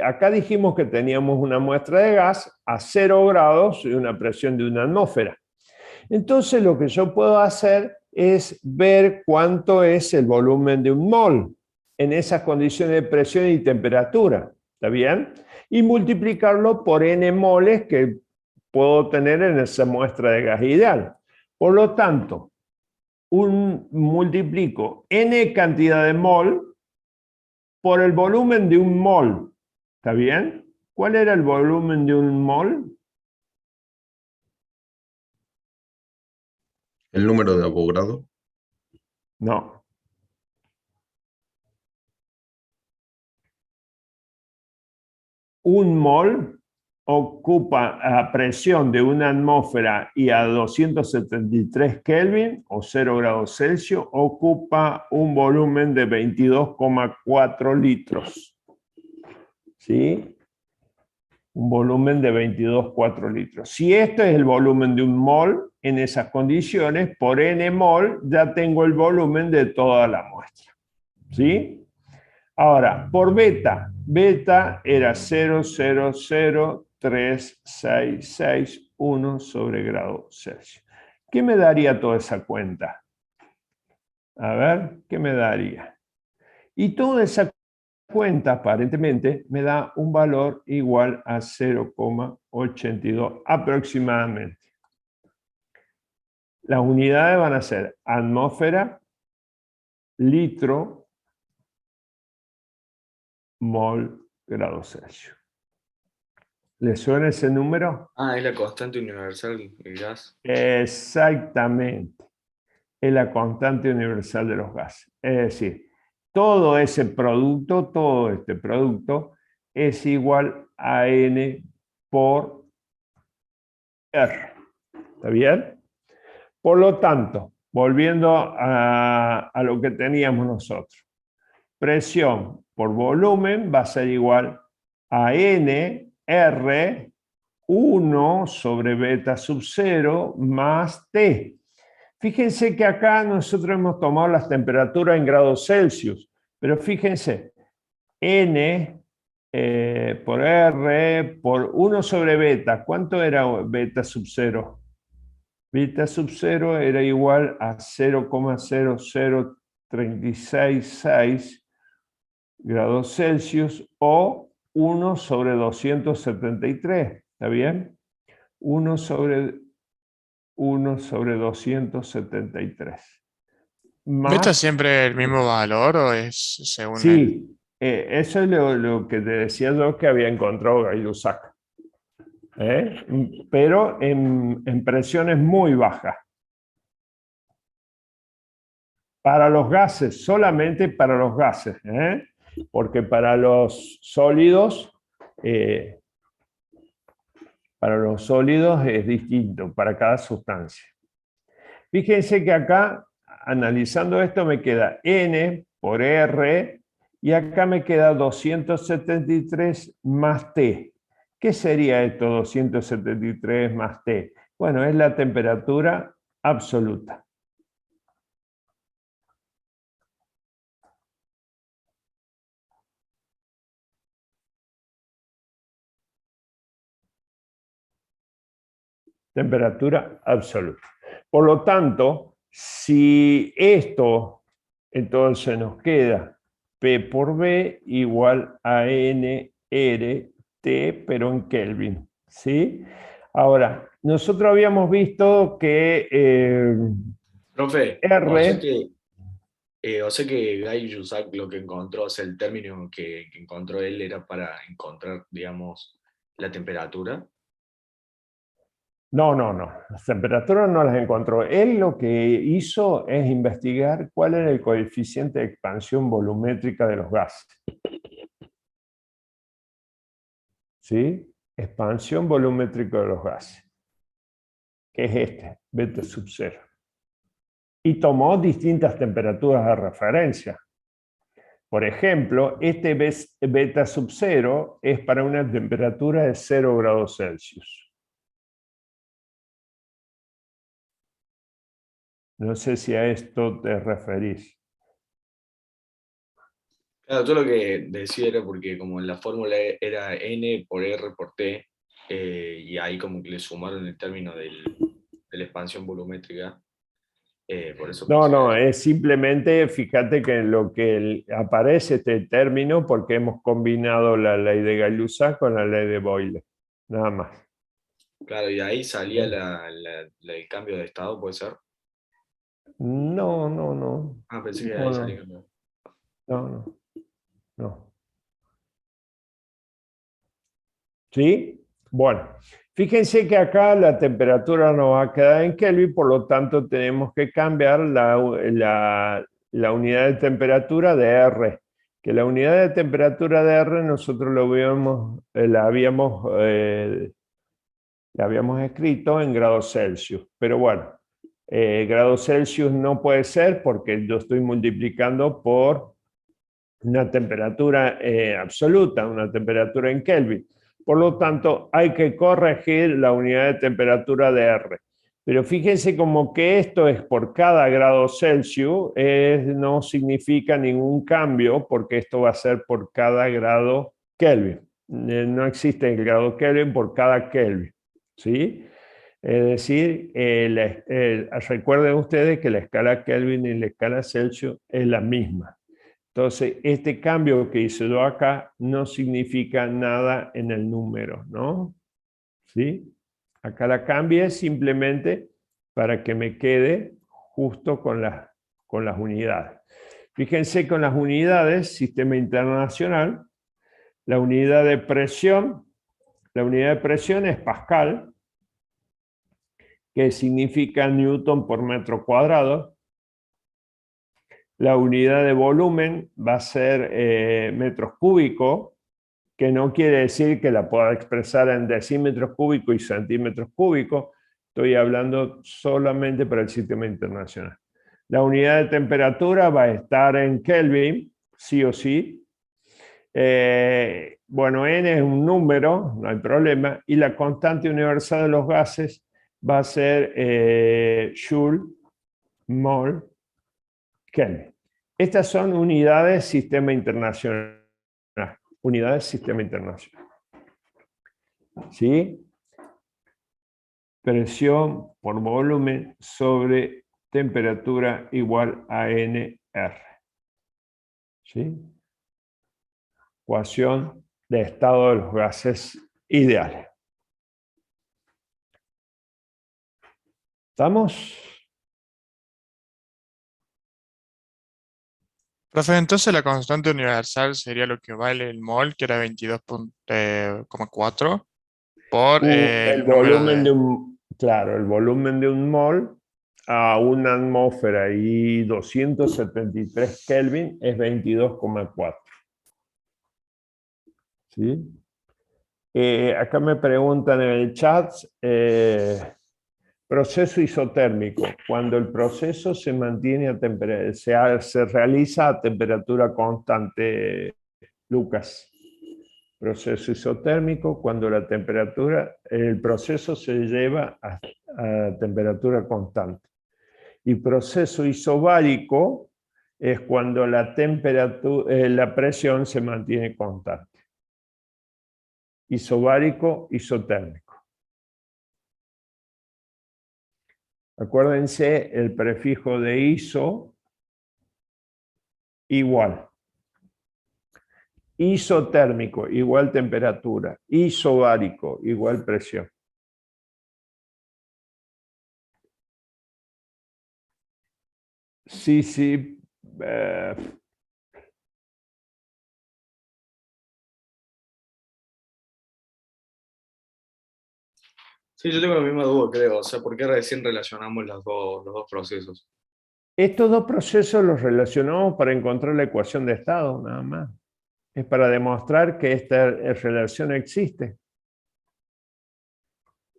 acá dijimos que teníamos una muestra de gas a 0 grados y una presión de una atmósfera. Entonces lo que yo puedo hacer es ver cuánto es el volumen de un mol en esas condiciones de presión y temperatura, ¿está bien? Y multiplicarlo por n moles que puedo tener en esa muestra de gas ideal. Por lo tanto, multiplico n cantidad de mol por el volumen de un mol, ¿está bien? ¿Cuál era el volumen de un mol? El número de Avogadro. No. Un mol ocupa a presión de una atmósfera y a 273 Kelvin o 0 grados Celsius, ocupa un volumen de 22,4 litros. ¿Sí? Un volumen de 22,4 litros. Si este es el volumen de un mol en esas condiciones, por n mol ya tengo el volumen de toda la muestra. ¿Sí? Ahora, por beta, beta era 0,003661 sobre grado Celsius. ¿Qué me daría toda esa cuenta? A ver, ¿qué me daría? Y toda esa cuenta, aparentemente, me da un valor igual a 0,82 aproximadamente. Las unidades van a ser atmósfera, litro, mol, grado Celsius. ¿Le suena ese número? Ah, es la constante universal del gas. Exactamente. es la constante universal de los gases. Es decir, todo ese producto, todo este producto, es igual a N por R. ¿Está bien? Por lo tanto, volviendo a lo que teníamos nosotros, presión por volumen va a ser igual a N, R, 1 sobre beta sub 0 más T. Fíjense que acá nosotros hemos tomado las temperaturas en grados Celsius, pero fíjense, N por R por 1 sobre beta. ¿Cuánto era beta sub 0? Beta sub 0 era igual a 0,00366 grados Celsius o 1 sobre 273. ¿Está bien? 1 sobre 273. ¿Beta siempre el mismo valor o es según el...? Sí, eso es lo que te decía yo que había encontrado Gay-Lussac. Pero en presiones muy bajas. Para los gases, solamente para los gases, porque para los sólidos es distinto para cada sustancia. Fíjense que acá, analizando esto, me queda N por R y acá me queda 273 más T. ¿Qué sería esto 273 más T? Bueno, es la temperatura absoluta. Temperatura absoluta. Por lo tanto, si esto, entonces nos queda P por B igual a N R T, pero en Kelvin, ¿sí? Ahora, nosotros habíamos visto que Profe, R... o sea que Gay-Lussac lo que encontró, o sea, el término que encontró él era para encontrar, digamos, la temperatura. No. Las temperaturas no las encontró. Él lo que hizo es investigar cuál era el coeficiente de expansión volumétrica de los gases. ¿Sí? Expansión volumétrica de los gases. Que es este, beta sub 0. Y tomó distintas temperaturas de referencia. Por ejemplo, este beta sub 0 es para una temperatura de 0 grados Celsius. No sé si a esto te referís. Claro, yo lo que decía era porque como la fórmula era N por R por T, y ahí como que le sumaron el término de la expansión volumétrica, por eso No, es simplemente, fíjate que en lo que aparece este término porque hemos combinado la ley de Gay-Lussac con la ley de Boyle, nada más. Claro, y ahí salía el cambio de estado, ¿puede ser? No. Ah, pensé que ahí salía. No. ¿Sí? Bueno, fíjense que acá la temperatura no va a quedar en Kelvin, por lo tanto tenemos que cambiar la unidad de temperatura de R, que la unidad de temperatura de R nosotros la habíamos escrito en grados Celsius, pero bueno, grados Celsius no puede ser porque yo estoy multiplicando por una temperatura absoluta, una temperatura en Kelvin. Por lo tanto, hay que corregir la unidad de temperatura de R. Pero fíjense como que esto es por cada grado Celsius, no significa ningún cambio porque esto va a ser por cada grado Kelvin. No existe el grado Kelvin por cada Kelvin, ¿sí? Es decir, recuerden ustedes que la escala Kelvin y la escala Celsius es la misma. Entonces, este cambio que hice yo acá no significa nada en el número, ¿no? ¿Sí? Acá la cambié simplemente para que me quede justo con las unidades. Fíjense con las unidades, sistema internacional, la unidad de presión es Pascal, que significa Newton por metro cuadrado. La unidad de volumen va a ser metros cúbicos, que no quiere decir que la pueda expresar en decímetros cúbicos y centímetros cúbicos. Estoy hablando solamente para el sistema internacional. La unidad de temperatura va a estar en Kelvin, sí o sí. Bueno, N es un número, no hay problema. Y la constante universal de los gases va a ser Joule, mol, Kelvin. Estas son unidades sistema internacional. Unidades sistema internacional. ¿Sí? Presión por volumen sobre temperatura igual a NR. ¿Sí? Ecuación de estado de los gases ideales. ¿Estamos? Profe, entonces la constante universal sería lo que vale el mol, que era 22,4 por El el número volumen de de... un, claro, el volumen de un mol a una atmósfera y 273 Kelvin es 22,4. ¿Sí? Acá me preguntan en el chat, proceso isotérmico, cuando el proceso se mantiene a se realiza a temperatura constante, Lucas. Proceso isotérmico, cuando la temperatura, el proceso se lleva a temperatura constante. Y proceso isobárico es cuando la temperatura, la presión se mantiene constante. Isobárico, isotérmico. Acuérdense el prefijo de iso, igual. Isotérmico, igual temperatura. Isobárico, igual presión. Sí, sí. Sí, yo tengo la misma duda, creo. O sea, ¿por qué recién relacionamos los dos procesos? Estos dos procesos los relacionamos para encontrar la ecuación de estado, nada más. Es para demostrar que esta relación existe.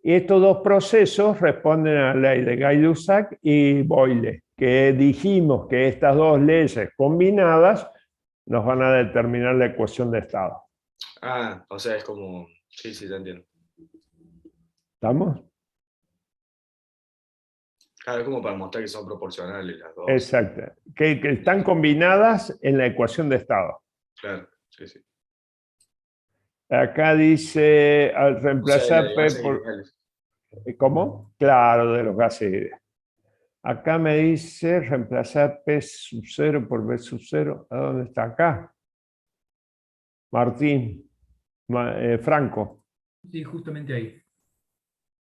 Y estos dos procesos responden a la ley de Gay-Lussac y Boyle, que dijimos que estas dos leyes combinadas nos van a determinar la ecuación de estado. Ah, o sea, es como... Sí, sí, te entiendo. ¿Estamos? Claro, es como para mostrar que son proporcionales las dos. Exacto. Que están combinadas en la ecuación de estado. Claro, sí, sí. Acá dice, al O sea, reemplazar la de P gases por... ideales. ¿Cómo? Claro, de los gases ideales. Acá me dice reemplazar P sub 0 por B sub 0. ¿A dónde está acá? Martín, Franco. Sí, justamente ahí.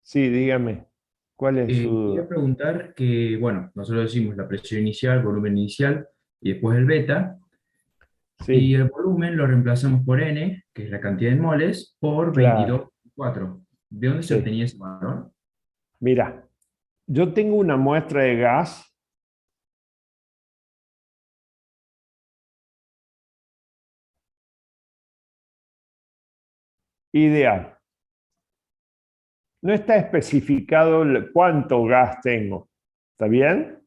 Sí, dígame. ¿Cuál es su Quería duda? preguntar que, bueno, nosotros decimos la presión inicial, volumen inicial y después el beta, y Sí, el volumen lo reemplazamos por N, que es la cantidad en moles, por claro. 22,4. ¿De dónde se Sí. obtenía ese valor? Mira, yo tengo una muestra de gas ideal. No está especificado cuánto gas tengo. ¿Está bien?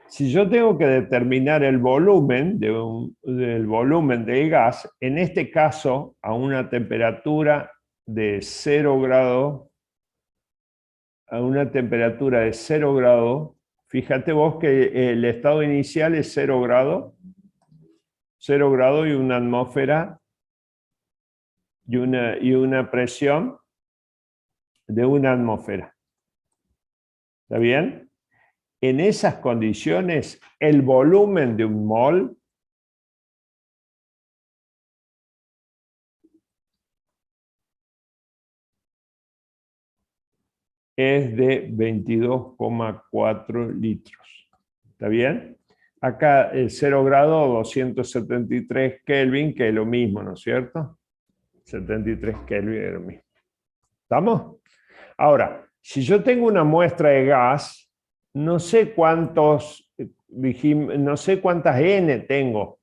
Si yo tengo que determinar el volumen del volumen del gas, en este caso a una temperatura de 0 grados, a una temperatura de 0 grados, fíjate vos que el estado inicial es 0 grados y una atmósfera y una presión de una atmósfera. ¿Está bien? En esas condiciones, el volumen de un mol es de 22,4 litros. ¿Está bien? Acá el 0 grado, 273 Kelvin, que es lo mismo, ¿no es cierto? 73 Kelvin es lo mismo. ¿Estamos? Ahora, si yo tengo una muestra de gas, no sé no sé cuántas n tengo.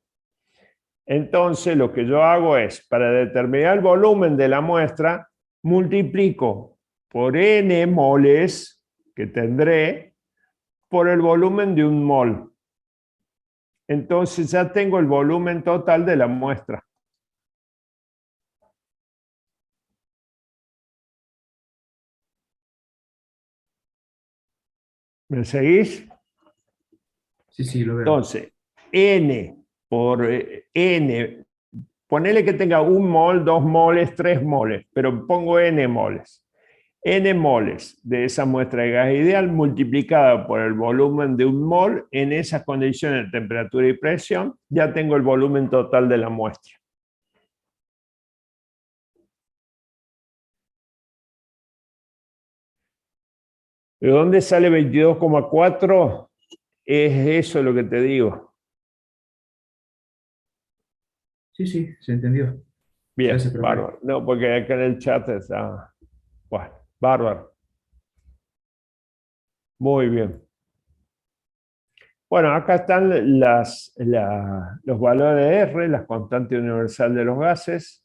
Entonces lo que yo hago es, para determinar el volumen de la muestra, multiplico por n moles que tendré por el volumen de un mol. Entonces ya tengo el volumen total de la muestra. ¿Me seguís? Sí, lo veo. Entonces, n por n, ponele que tenga 1 mol, 2 moles, 3 moles, pero pongo n moles. N moles de esa muestra de gas ideal multiplicada por el volumen de un mol en esas condiciones de temperatura y presión, ya tengo el volumen total de la muestra. ¿De dónde sale 22,4? Es eso lo que te digo. Sí, se entendió. Bien, Gracias, profe. bárbaro. No, porque acá en el chat está... Bueno, bárbaro. Muy bien. Bueno, acá están los valores de R, la constante universal de los gases.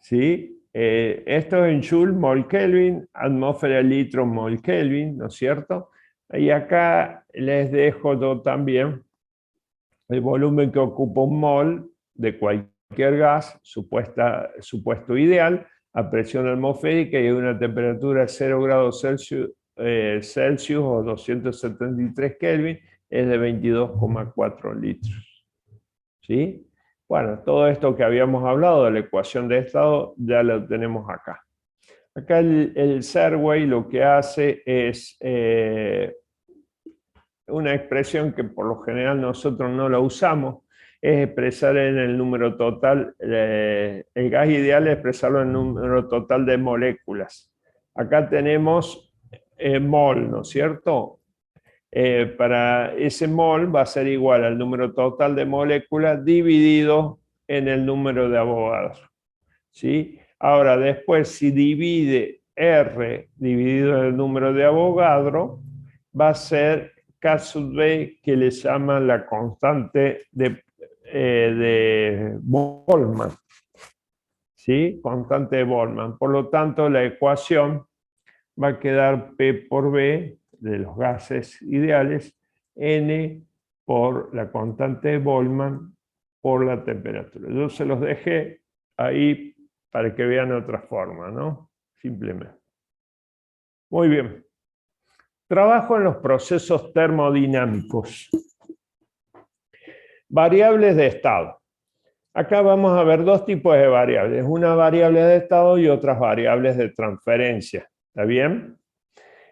¿Sí? Esto es en Joule, mol Kelvin, atmósfera, litro, mol Kelvin, ¿no es cierto? Y acá les dejo yo también el volumen que ocupa un mol de cualquier gas, supuesto ideal, a presión atmosférica y a una temperatura de 0 grados Celsius, o 273 Kelvin, es de 22,4 litros. ¿Sí? Bueno, todo esto que habíamos hablado de la ecuación de estado ya lo tenemos acá. Acá el Serway lo que hace es una expresión que por lo general nosotros no la usamos, es expresar en el número total, el gas ideal es expresarlo en el número total de moléculas. Acá tenemos mol, ¿no es cierto? Para ese mol va a ser igual al número total de moléculas dividido en el número de Avogadro. ¿Sí? Ahora, después, si divide R dividido en el número de Avogadro, va a ser K sub B, que le llaman la constante de Boltzmann. ¿Sí? Constante de Boltzmann. Por lo tanto, la ecuación va a quedar P por B de los gases ideales, N por la constante de Boltzmann por la temperatura. Yo se los dejé ahí para que vean otra forma, ¿no? Simplemente. Muy bien. Trabajo en los procesos termodinámicos. Variables de estado. Acá vamos a ver dos tipos de variables. Una variable de estado y otras variables de transferencia. ¿Está bien?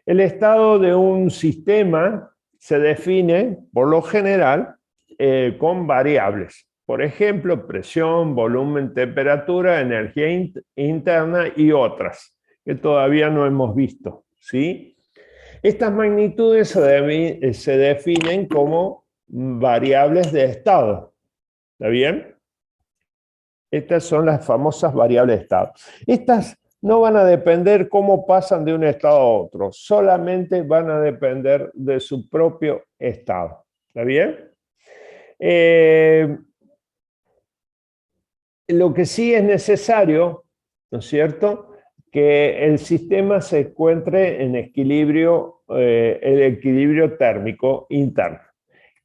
El estado de un sistema se define, por lo general, con variables. Por ejemplo, presión, volumen, temperatura, energía interna y otras, que todavía no hemos visto, ¿sí? Estas magnitudes se definen como variables de estado. ¿Está bien? Estas son las famosas variables de estado. Estas no van a depender cómo pasan de un estado a otro, solamente van a depender de su propio estado. ¿Está bien? Lo que sí es necesario, ¿no es cierto?, que el sistema se encuentre en equilibrio, el equilibrio térmico interno.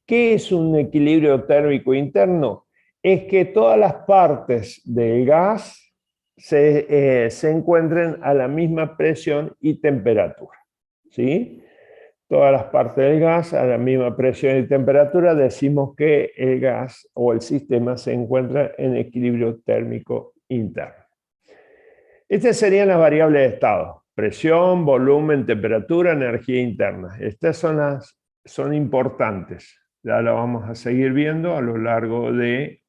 ¿Qué es un equilibrio térmico interno? Es que todas las partes del gas se encuentren a la misma presión y temperatura. ¿Sí? Todas las partes del gas a la misma presión y temperatura, decimos que el gas o el sistema se encuentra en equilibrio térmico interno. Estas serían las variables de estado: presión, volumen, temperatura, energía interna. Estas son importantes. Ya lo vamos a seguir viendo a lo largo del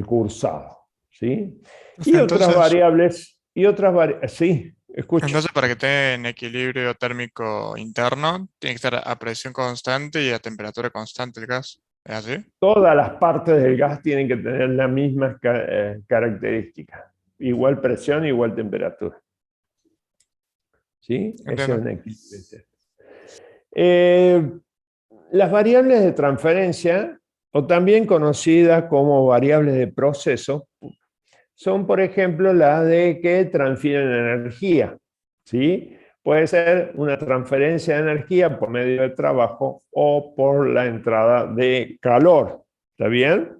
cursado. ¿Sí? Y otras variables, sí, escucho. Entonces, para que esté en equilibrio térmico interno, tiene que estar a presión constante y a temperatura constante el gas. ¿Es así? Todas las partes del gas tienen que tener las mismas características. Igual presión, igual temperatura. ¿Sí? Ese es un equilibrio. Las variables de transferencia, o también conocidas como variables de proceso, son, por ejemplo, las de que transfieren energía, ¿sí? Puede ser una transferencia de energía por medio de trabajo o por la entrada de calor, ¿está bien?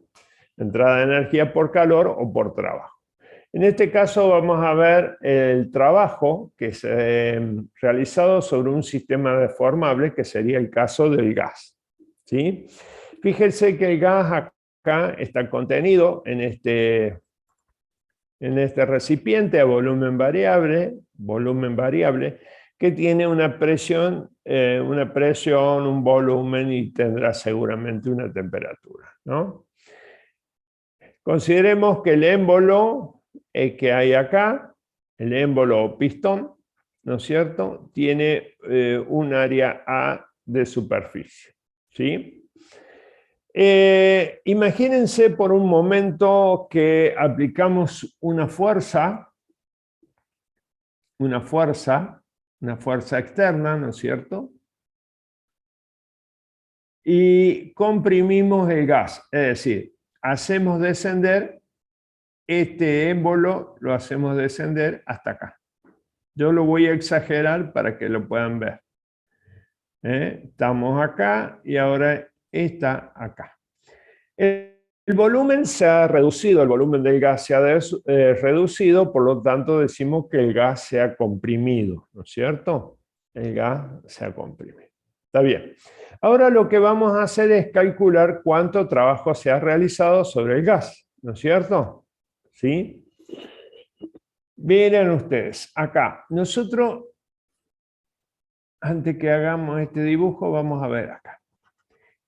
Entrada de energía por calor o por trabajo. En este caso vamos a ver el trabajo que es realizado sobre un sistema deformable, que sería el caso del gas, ¿sí? Fíjense que el gas acá está contenido en este recipiente a volumen variable, que tiene una presión, un volumen y tendrá seguramente una temperatura, ¿no? Consideremos que el émbolo que hay acá, el émbolo o pistón, ¿no es cierto?, tiene un área A de superficie, ¿sí? Imagínense por un momento que aplicamos una fuerza externa, ¿no es cierto? Y comprimimos el gas, es decir, hacemos descender este émbolo, lo hacemos descender hasta acá. Yo lo voy a exagerar para que lo puedan ver. Estamos acá y ahora está acá. El volumen se ha reducido, el volumen del gas se ha reducido, por lo tanto decimos que el gas se ha comprimido, ¿no es cierto? El gas se ha comprimido. Está bien. Ahora lo que vamos a hacer es calcular cuánto trabajo se ha realizado sobre el gas, ¿no es cierto? ¿Sí? Miren ustedes, acá, nosotros, antes que hagamos este dibujo, vamos a ver acá.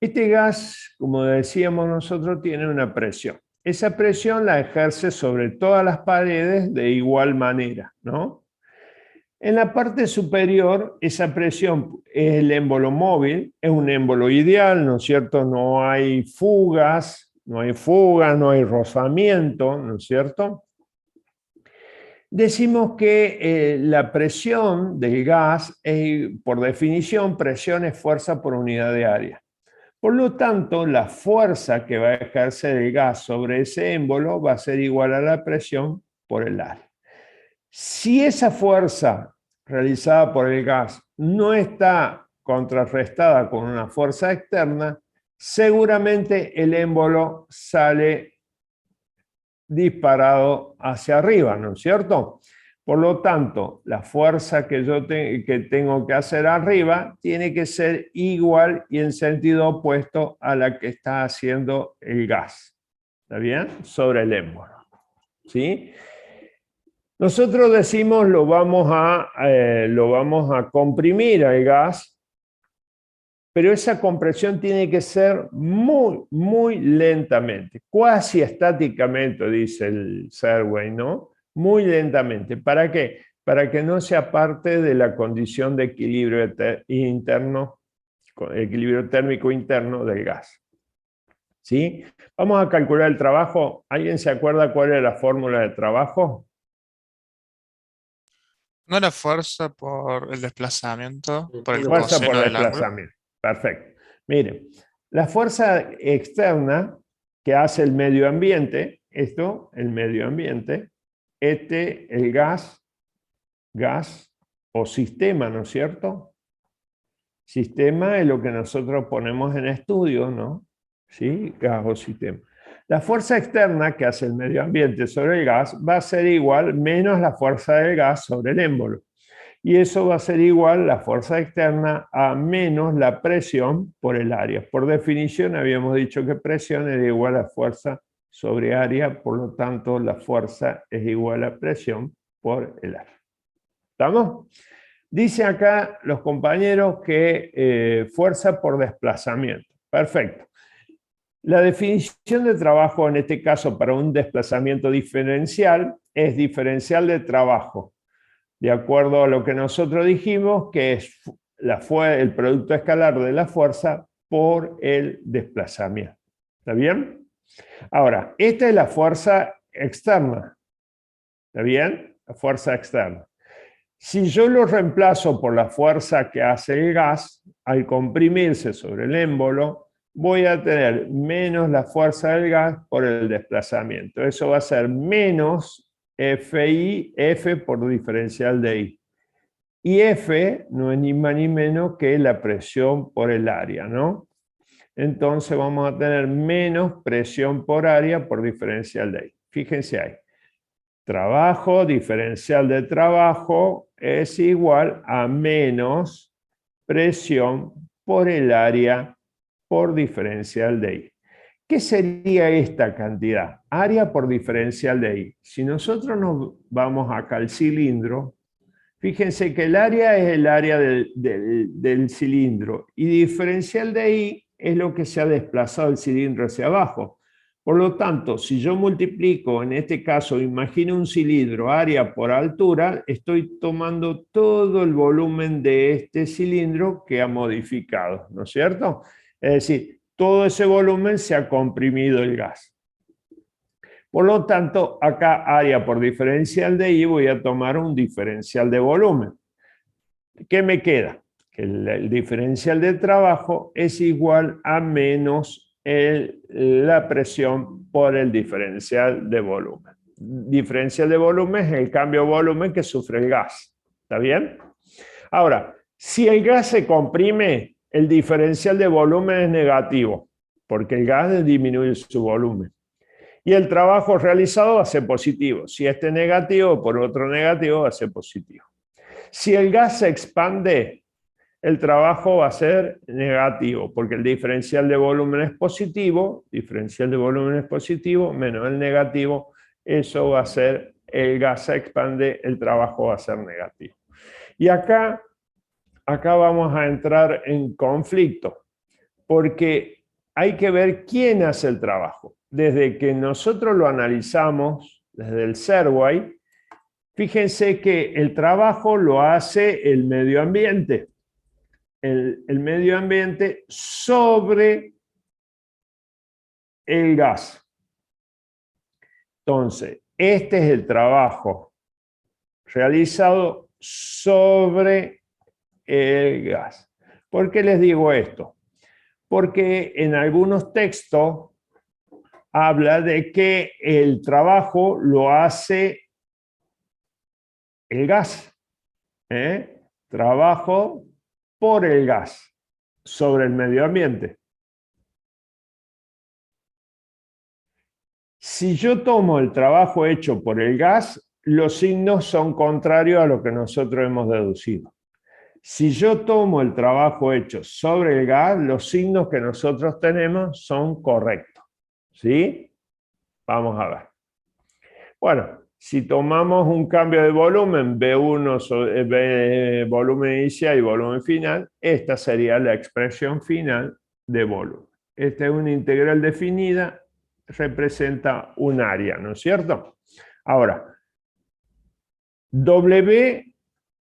Este gas, como decíamos nosotros, tiene una presión. Esa presión la ejerce sobre todas las paredes de igual manera, ¿no? En la parte superior, esa presión es el émbolo móvil, es un émbolo ideal, ¿no es cierto? No hay fugas, no hay rozamiento, ¿no es cierto? Decimos que la presión del gas es, por definición, presión es fuerza por unidad de área. Por lo tanto, la fuerza que va a ejercer el gas sobre ese émbolo va a ser igual a la presión por el área. Si esa fuerza realizada por el gas no está contrarrestada con una fuerza externa, seguramente el émbolo sale disparado hacia arriba, ¿no es cierto? Por lo tanto, la fuerza que yo tengo que hacer arriba tiene que ser igual y en sentido opuesto a la que está haciendo el gas, ¿está bien? Sobre el émbolo, ¿sí? Nosotros decimos lo vamos a comprimir al gas, pero esa compresión tiene que ser muy, muy lentamente, cuasi estáticamente, dice el Serway, ¿no? Muy lentamente. ¿Para qué? Para que no sea parte de la condición de equilibrio interno, equilibrio térmico interno del gas. ¿Sí? Vamos a calcular el trabajo. ¿Alguien se acuerda cuál era la fórmula de trabajo? ¿No era fuerza por el desplazamiento, por el Fuerza por coseno del ángulo? desplazamiento. Perfecto. Miren, la fuerza externa que hace el medio ambiente, el medio ambiente, el gas o sistema, ¿no es cierto? Sistema es lo que nosotros ponemos en estudio, ¿no? ¿Sí? Gas o sistema. La fuerza externa que hace el medio ambiente sobre el gas va a ser igual menos la fuerza del gas sobre el émbolo. Y eso va a ser igual la fuerza externa a menos la presión por el área. Por definición habíamos dicho que presión era igual a fuerza sobre área, por lo tanto la fuerza es igual a presión por el área. ¿Estamos? Dice acá los compañeros que fuerza por desplazamiento. Perfecto. La definición de trabajo en este caso para un desplazamiento diferencial es diferencial de trabajo. De acuerdo a lo que nosotros dijimos, que es el producto escalar de la fuerza por el desplazamiento. ¿Está bien? Ahora, esta es la fuerza externa. ¿Está bien? La fuerza externa. Si yo lo reemplazo por la fuerza que hace el gas, al comprimirse sobre el émbolo, voy a tener menos la fuerza del gas por el desplazamiento. Eso va a ser menos FI, F por diferencial de I. Y F no es ni más ni menos que la presión por el área, ¿no? Entonces vamos a tener menos presión por área por diferencial de I. Fíjense ahí. Trabajo, diferencial de trabajo es igual a menos presión por el área por diferencial de I. ¿Qué sería esta cantidad? Área por diferencial de I. Si nosotros nos vamos acá al cilindro, fíjense que el área es el área del cilindro y diferencial de I es lo que se ha desplazado el cilindro hacia abajo. Por lo tanto, si yo multiplico, en este caso, imagino un cilindro, área por altura, estoy tomando todo el volumen de este cilindro que ha modificado, ¿no es cierto? Es decir, todo ese volumen se ha comprimido el gas. Por lo tanto, acá área por diferencial de I voy a tomar un diferencial de volumen. ¿Qué me queda? Que el diferencial de trabajo es igual a menos la presión por el diferencial de volumen. Diferencial de volumen es el cambio de volumen que sufre el gas. ¿Está bien? Ahora, si el gas se comprime, el diferencial de volumen es negativo, porque el gas disminuye su volumen. Y el trabajo realizado va a ser positivo. Si este es negativo, por otro negativo va a ser positivo. Si el gas se expande, el trabajo va a ser negativo, porque el diferencial de volumen es positivo, menos el negativo, eso va a ser, el gas se expande, el trabajo va a ser negativo. Y acá vamos a entrar en conflicto, porque hay que ver quién hace el trabajo. Desde que nosotros lo analizamos, desde el Serway, fíjense que el trabajo lo hace el medio ambiente. El medio ambiente sobre el gas. Entonces, este es el trabajo realizado sobre el gas. ¿Por qué les digo esto? Porque en algunos textos habla de que el trabajo lo hace el gas. Trabajo por el gas sobre el medio ambiente. Si yo tomo el trabajo hecho por el gas, los signos son contrarios a lo que nosotros hemos deducido. Si yo tomo el trabajo hecho sobre el gas, los signos que nosotros tenemos son correctos. ¿Sí? Vamos a ver. Bueno, si tomamos un cambio de volumen, B1 sobre volumen inicial y volumen final, esta sería la expresión final de volumen. Esta es una integral definida, representa un área, ¿no es cierto? Ahora, W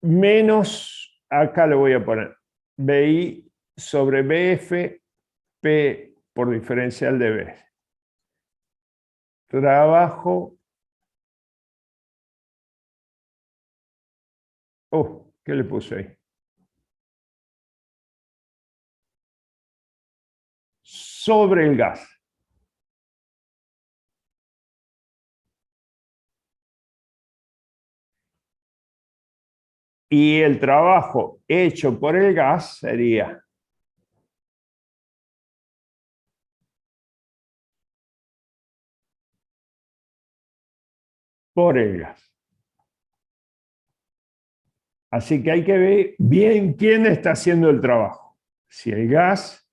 menos, acá le voy a poner, BI sobre BF, P por diferencial de B. Trabajo. ¿Qué le puse ahí? Sobre el gas. Y el trabajo hecho por el gas sería por el gas. Así que hay que ver bien quién está haciendo el trabajo. Si el gas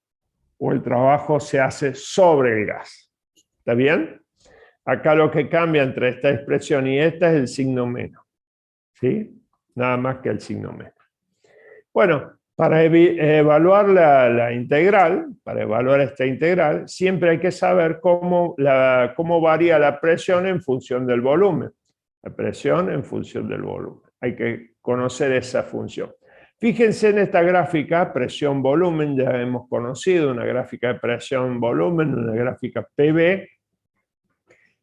o el trabajo se hace sobre el gas. ¿Está bien? Acá lo que cambia entre esta expresión y esta es el signo menos. ¿Sí? Nada más que el signo menos. Bueno, para evaluar la integral, para evaluar esta integral, siempre hay que saber cómo varía la presión en función del volumen. La presión en función del volumen. Hay que conocer esa función. Fíjense en esta gráfica, presión-volumen, ya hemos conocido una gráfica de presión-volumen, una gráfica PV.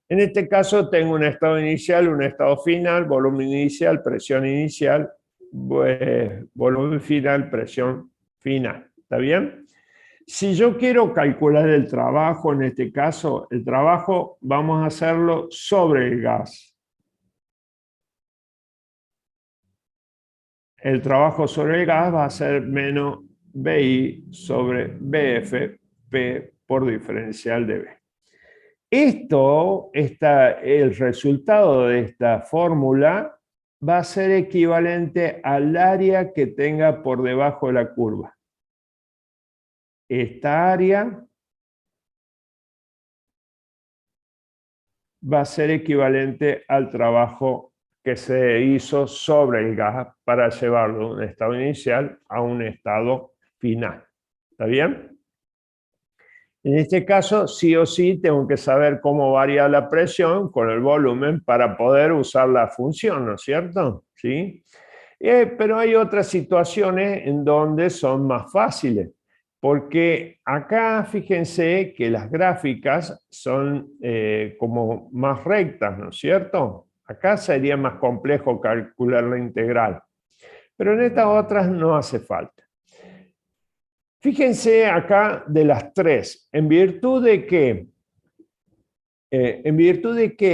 En este caso tengo un estado inicial, un estado final, volumen inicial, presión inicial, pues, volumen final, presión final. ¿Está bien? Si yo quiero calcular el trabajo, en este caso, el trabajo vamos a hacerlo sobre el gas. El trabajo sobre el gas va a ser menos BI sobre BF, P por diferencial de B. El resultado de esta fórmula va a ser equivalente al área que tenga por debajo de la curva. Esta área va a ser equivalente al trabajo que se hizo sobre el gas para llevarlo de un estado inicial a un estado final. ¿Está bien? En este caso, sí o sí, tengo que saber cómo varía la presión con el volumen para poder usar la función, ¿no es cierto? ¿Sí? Pero hay otras situaciones en donde son más fáciles, porque acá fíjense que las gráficas son como más rectas, ¿no es cierto? Acá sería más complejo calcular la integral, pero en estas otras no hace falta. Fíjense acá de las tres, en virtud de que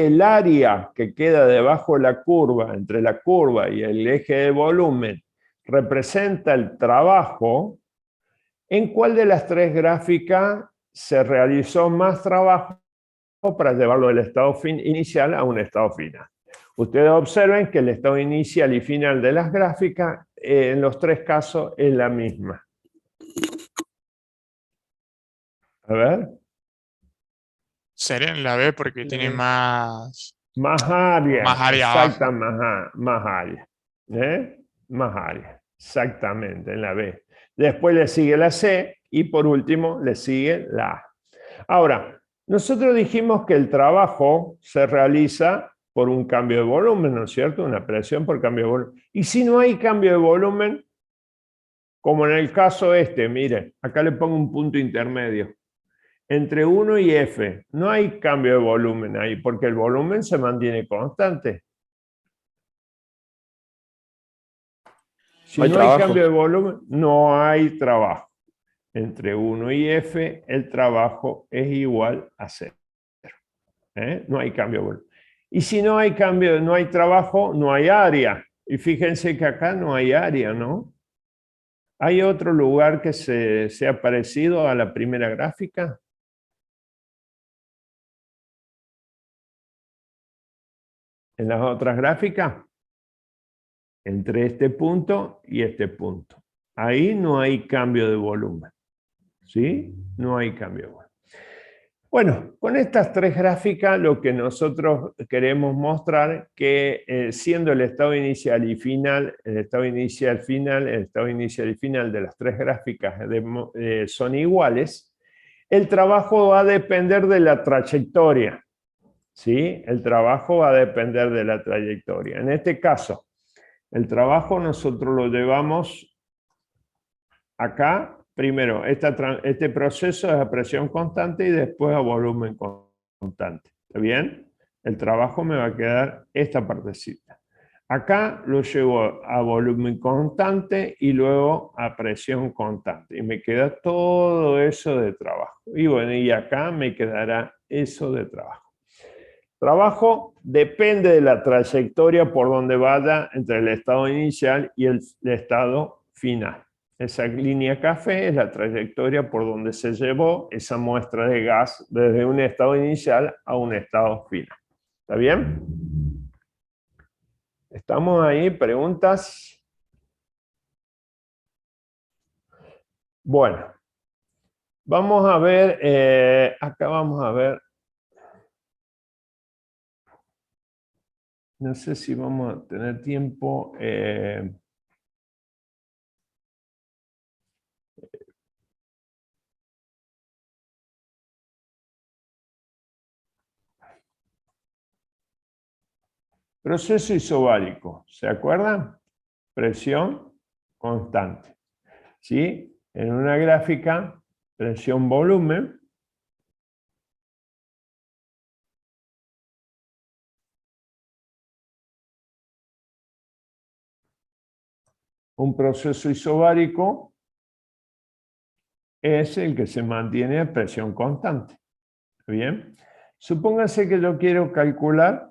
el área que queda debajo de la curva, entre la curva y el eje de volumen, representa el trabajo, ¿en cuál de las tres gráficas se realizó más trabajo para llevarlo del estado inicial a un estado final? Ustedes observen que el estado inicial y final de las gráficas, en los tres casos, es la misma. A ver. Sería en la B porque tiene más Más área exacta, abajo. más área. Más área, exactamente, en la B. Después le sigue la C y por último le sigue la A. Ahora, nosotros dijimos que el trabajo se realiza por un cambio de volumen, ¿no es cierto? Una presión por cambio de volumen. Y si no hay cambio de volumen, como en el caso este, mire, acá le pongo un punto intermedio. Entre 1 y F, no hay cambio de volumen ahí, porque el volumen se mantiene constante. Si no hay cambio de volumen, no hay trabajo. Entre 1 y F, el trabajo es igual a 0. No hay cambio de volumen. Y si no hay cambio, no hay trabajo, no hay área. Y fíjense que acá no hay área, ¿no? ¿Hay otro lugar que sea parecido a la primera gráfica? ¿En las otras gráficas? Entre este punto y este punto. Ahí no hay cambio de volumen. ¿Sí? No hay cambio de volumen. Bueno, con estas tres gráficas lo que nosotros queremos mostrar que siendo el estado inicial y final, el estado inicial y final de las tres gráficas son iguales, el trabajo va a depender de la trayectoria. ¿Sí? El trabajo va a depender de la trayectoria. En este caso, el trabajo nosotros lo llevamos acá, primero, este proceso es a presión constante y después a volumen constante. ¿Está bien? El trabajo me va a quedar esta partecita. Acá lo llevo a volumen constante y luego a presión constante. Y me queda todo eso de trabajo. Y bueno, y acá me quedará eso de trabajo. Trabajo depende de la trayectoria por donde vaya entre el estado inicial y el estado final. Esa línea café es la trayectoria por donde se llevó esa muestra de gas desde un estado inicial a un estado final. ¿Está bien? ¿Estamos ahí? ¿Preguntas? Bueno, vamos a ver, acá vamos a ver. No sé si vamos a tener tiempo. Proceso isobárico, ¿se acuerdan? Presión constante. ¿Sí? En una gráfica, presión-volumen. un proceso isobárico es el que se mantiene a presión constante. ¿Bien? Supóngase que yo quiero calcular,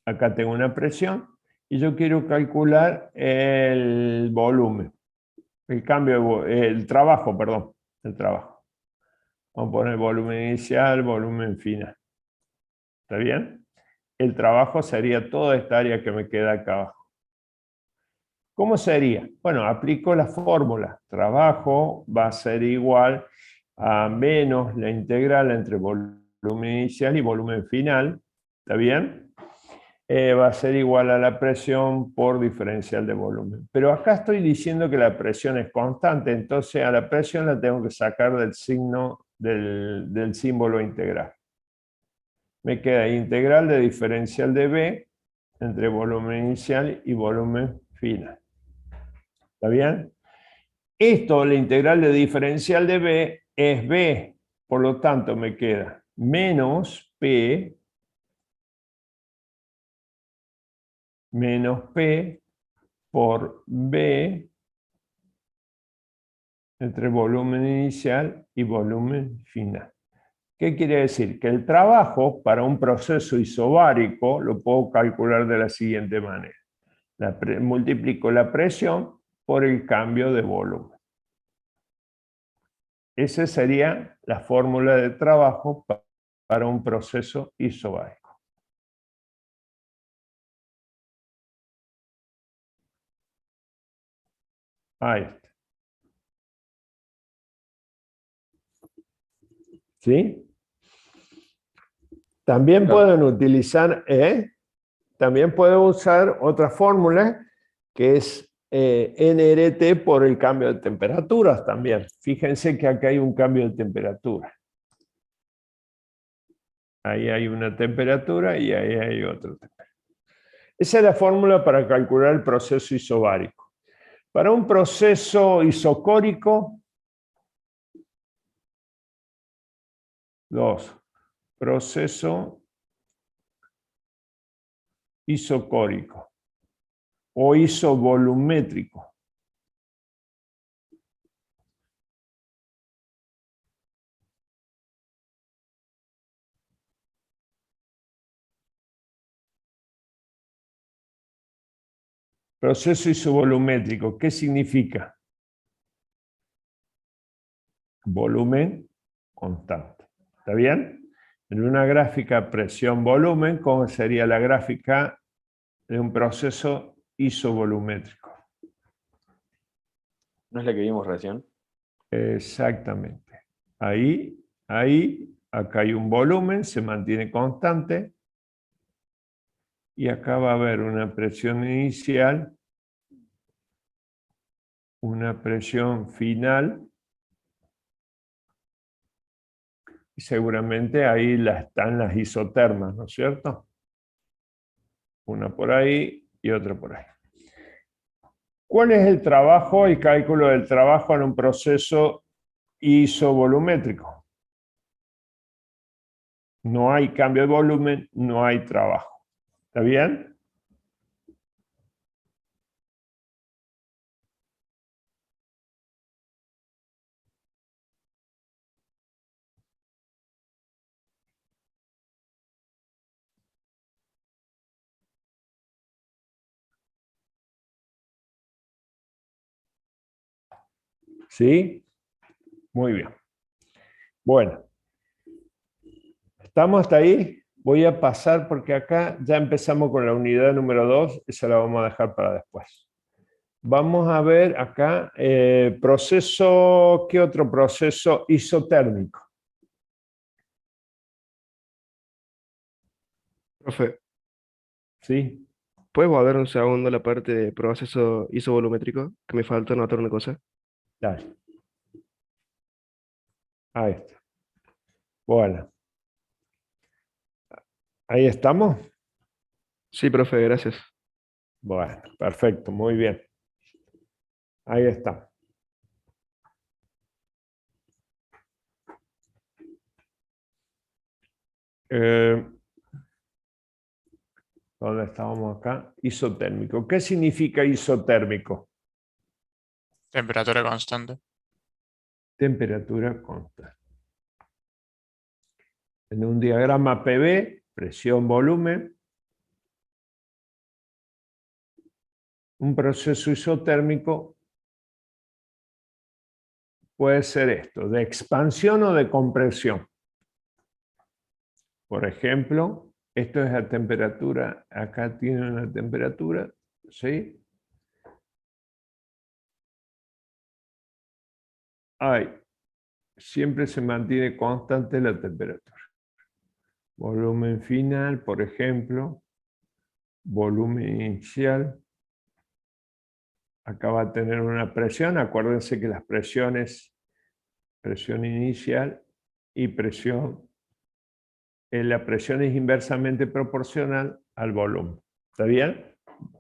acá tengo una presión, y yo quiero calcular el volumen, el trabajo, perdón, el trabajo. Vamos a poner volumen inicial, volumen final. ¿Está bien? El trabajo sería toda esta área que me queda acá abajo. ¿Cómo sería? Bueno, aplico la fórmula. Trabajo va a ser igual a menos la integral entre volumen inicial y volumen final. ¿Está bien? Va a ser igual a la presión por diferencial de volumen. Pero acá estoy diciendo que la presión es constante, entonces a la presión la tengo que sacar del signo del símbolo integral. Me queda integral de diferencial de B entre volumen inicial y volumen final. ¿Está bien? Esto, la integral de diferencial de B, es B. Por lo tanto, me queda menos P por B entre volumen inicial y volumen final. ¿Qué quiere decir? Que el trabajo para un proceso isobárico lo puedo calcular de la siguiente manera. Multiplico la presión por el cambio de volumen. Esa sería la fórmula de trabajo para un proceso isobárico. Ahí está. ¿Sí? También pueden utilizar, también pueden usar otra fórmula que es nRT por el cambio de temperaturas también. Fíjense que acá hay un cambio de temperatura. Ahí hay una temperatura y ahí hay otra temperatura. Esa es la fórmula para calcular el proceso isobárico. Para un proceso isocórico, proceso isocórico o isovolumétrico. Proceso isovolumétrico, ¿qué significa? Volumen constante. ¿Está bien? En una gráfica presión-volumen, ¿cómo sería la gráfica de un proceso isovolumétrico? ¿No es la que vimos recién? Exactamente. Ahí, acá hay un volumen, se mantiene constante, y acá va a haber una presión inicial, una presión final, y seguramente ahí están las isotermas, ¿no es cierto? Una por ahí y otra por ahí. ¿Cuál es el trabajo y cálculo del trabajo en un proceso isovolumétrico? No hay cambio de volumen, no hay trabajo. ¿Está bien? ¿Sí? Muy bien. Bueno, ¿estamos hasta ahí? Voy a pasar porque acá ya empezamos con la unidad número 2, esa la vamos a dejar para después. Vamos a ver acá, ¿qué otro proceso isotérmico? Profe, ¿Sí? ¿puedes volver un segundo a la parte de proceso isovolumétrico? Que me falta anotar una cosa. Dale. Ahí está. Bueno. ¿Ahí estamos? Sí, profe, gracias. Bueno, perfecto, muy bien. Ahí está. ¿Dónde estábamos acá? Isotérmico. ¿Qué significa isotérmico? Temperatura constante. Temperatura constante. En un diagrama PV, presión, volumen, un proceso isotérmico puede ser esto, de expansión o de compresión. Por ejemplo, esto es a temperatura, acá tiene una temperatura, ¿sí? Siempre se mantiene constante la temperatura. Volumen final, por ejemplo, volumen inicial. Acá va a tener una presión. Acuérdense que las presiones, presión inicial y presión, la presión es inversamente proporcional al volumen. ¿Está bien?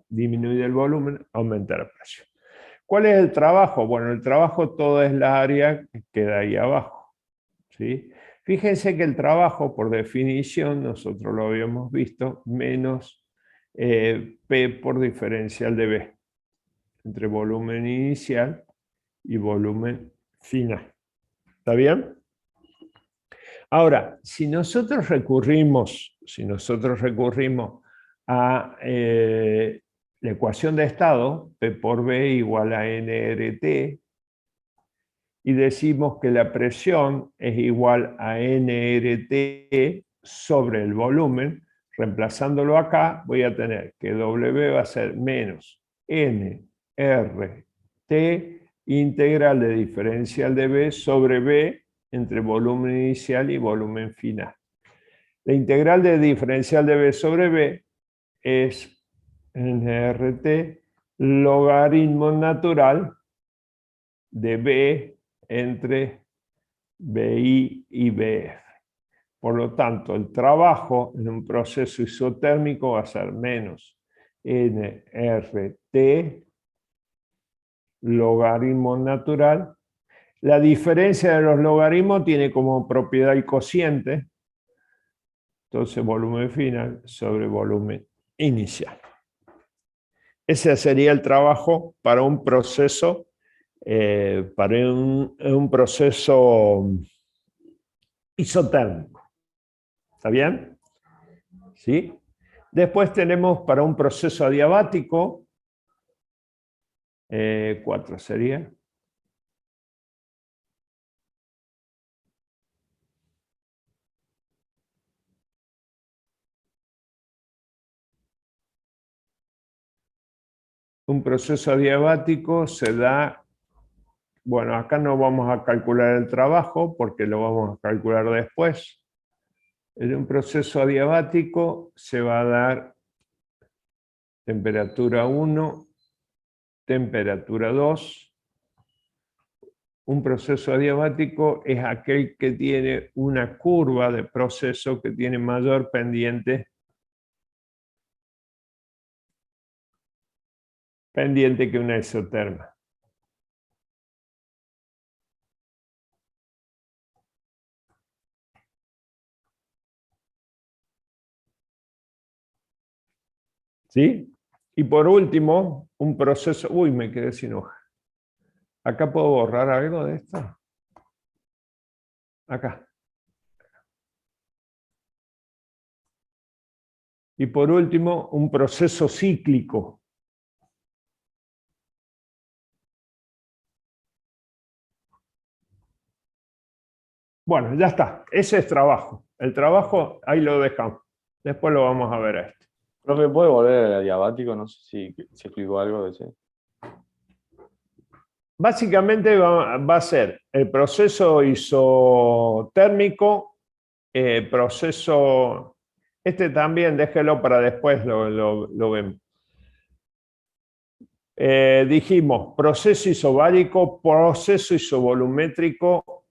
Disminuye el volumen, aumenta la presión. ¿Cuál es el trabajo? Bueno, el trabajo todo es la área que queda ahí abajo, ¿sí? Fíjense que el trabajo, por definición, nosotros lo habíamos visto, menos P por diferencial de B, entre volumen inicial y volumen final. ¿Está bien? Ahora, si nosotros recurrimos a la ecuación de estado, P por B igual a nRT, y decimos que la presión es igual a nRT sobre el volumen, reemplazándolo acá, voy a tener que W va a ser menos nRT integral de diferencial de B sobre B entre volumen inicial y volumen final. La integral de diferencial de B sobre B es nRT logaritmo natural de B entre BI y BF. Por lo tanto, el trabajo en un proceso isotérmico va a ser menos nRT logaritmo natural. La diferencia de los logaritmos tiene como propiedad el cociente, entonces volumen final sobre volumen inicial. Ese sería el trabajo para un proceso, proceso isotérmico. ¿Está bien? ¿Sí? Después tenemos para un proceso adiabático, 4 sería. Un proceso adiabático se da, bueno, acá no vamos a calcular el trabajo porque lo vamos a calcular después. En un proceso adiabático se va a dar temperatura 1, temperatura 2. Un proceso adiabático es aquel que tiene una curva de proceso que tiene mayor pendiente que una isoterma. ¿Sí? Y por último, un proceso... Uy, me quedé sin hoja. ¿Acá puedo borrar algo de esto? Acá. Y por último, un proceso cíclico. Bueno, ya está. Ese es trabajo. El trabajo, ahí lo dejamos. Después lo vamos a ver a este. Profe, ¿puede volver al adiabático? No sé si explicó algo de ese. Básicamente va a ser el proceso isotérmico, proceso... Este también, déjelo para después, lo vemos. Dijimos proceso isobárico, proceso isovolumétrico,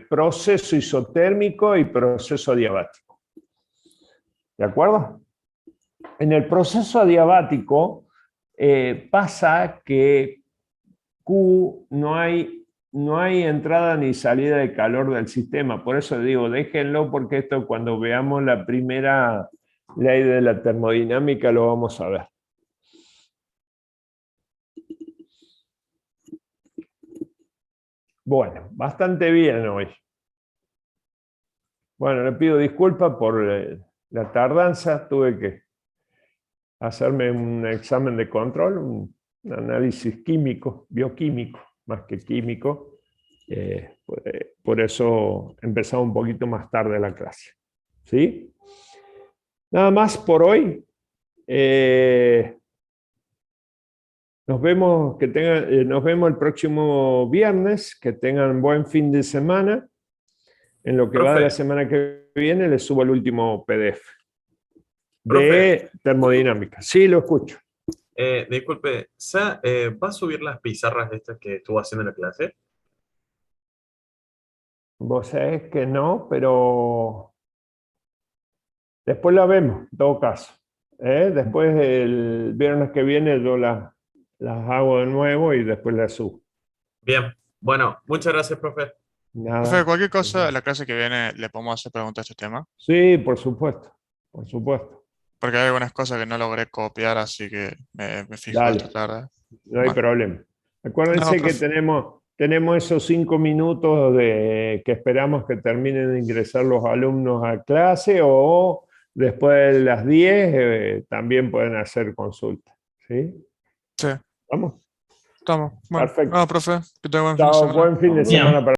proceso isotérmico y proceso adiabático. ¿De acuerdo? En el proceso adiabático pasa que Q no hay entrada ni salida de calor del sistema. Por eso digo, déjenlo porque esto cuando veamos la primera ley de la termodinámica lo vamos a ver. Bueno, bastante bien hoy. Bueno, le pido disculpas por la tardanza. Tuve que hacerme un examen de control, un análisis químico, bioquímico, más que químico. Por eso empezamos un poquito más tarde la clase. ¿Sí? Nada más por hoy. Nos vemos el próximo viernes. Que tengan buen fin de semana. En lo que va de la semana que viene, les subo el último PDF de termodinámica. Sí, lo escucho. Disculpe, ¿va a subir las pizarras estas que estuvo haciendo en la clase? Vos sabés que no, pero después la vemos, en todo caso. Después el viernes que viene yo las hago de nuevo y después las subo. Bien, bueno, muchas gracias, profe. Nada. Profe, cualquier cosa, la clase que viene le podemos hacer preguntas de este tema. Sí, por supuesto, por supuesto. Porque hay algunas cosas que no logré copiar, así que me fijo Dale. esta tarde. No hay Bueno. problema. Acuérdense No, que profe. tenemos esos 5 minutos que esperamos que terminen de ingresar los alumnos a clase, o después de las 10 también pueden hacer consultas. ¿Sí? Sí. ¿Vamos? Estamos. Bueno, Perfecto. no, profe, que tenga buen fin de Chao, semana. buen fin de Bien. semana para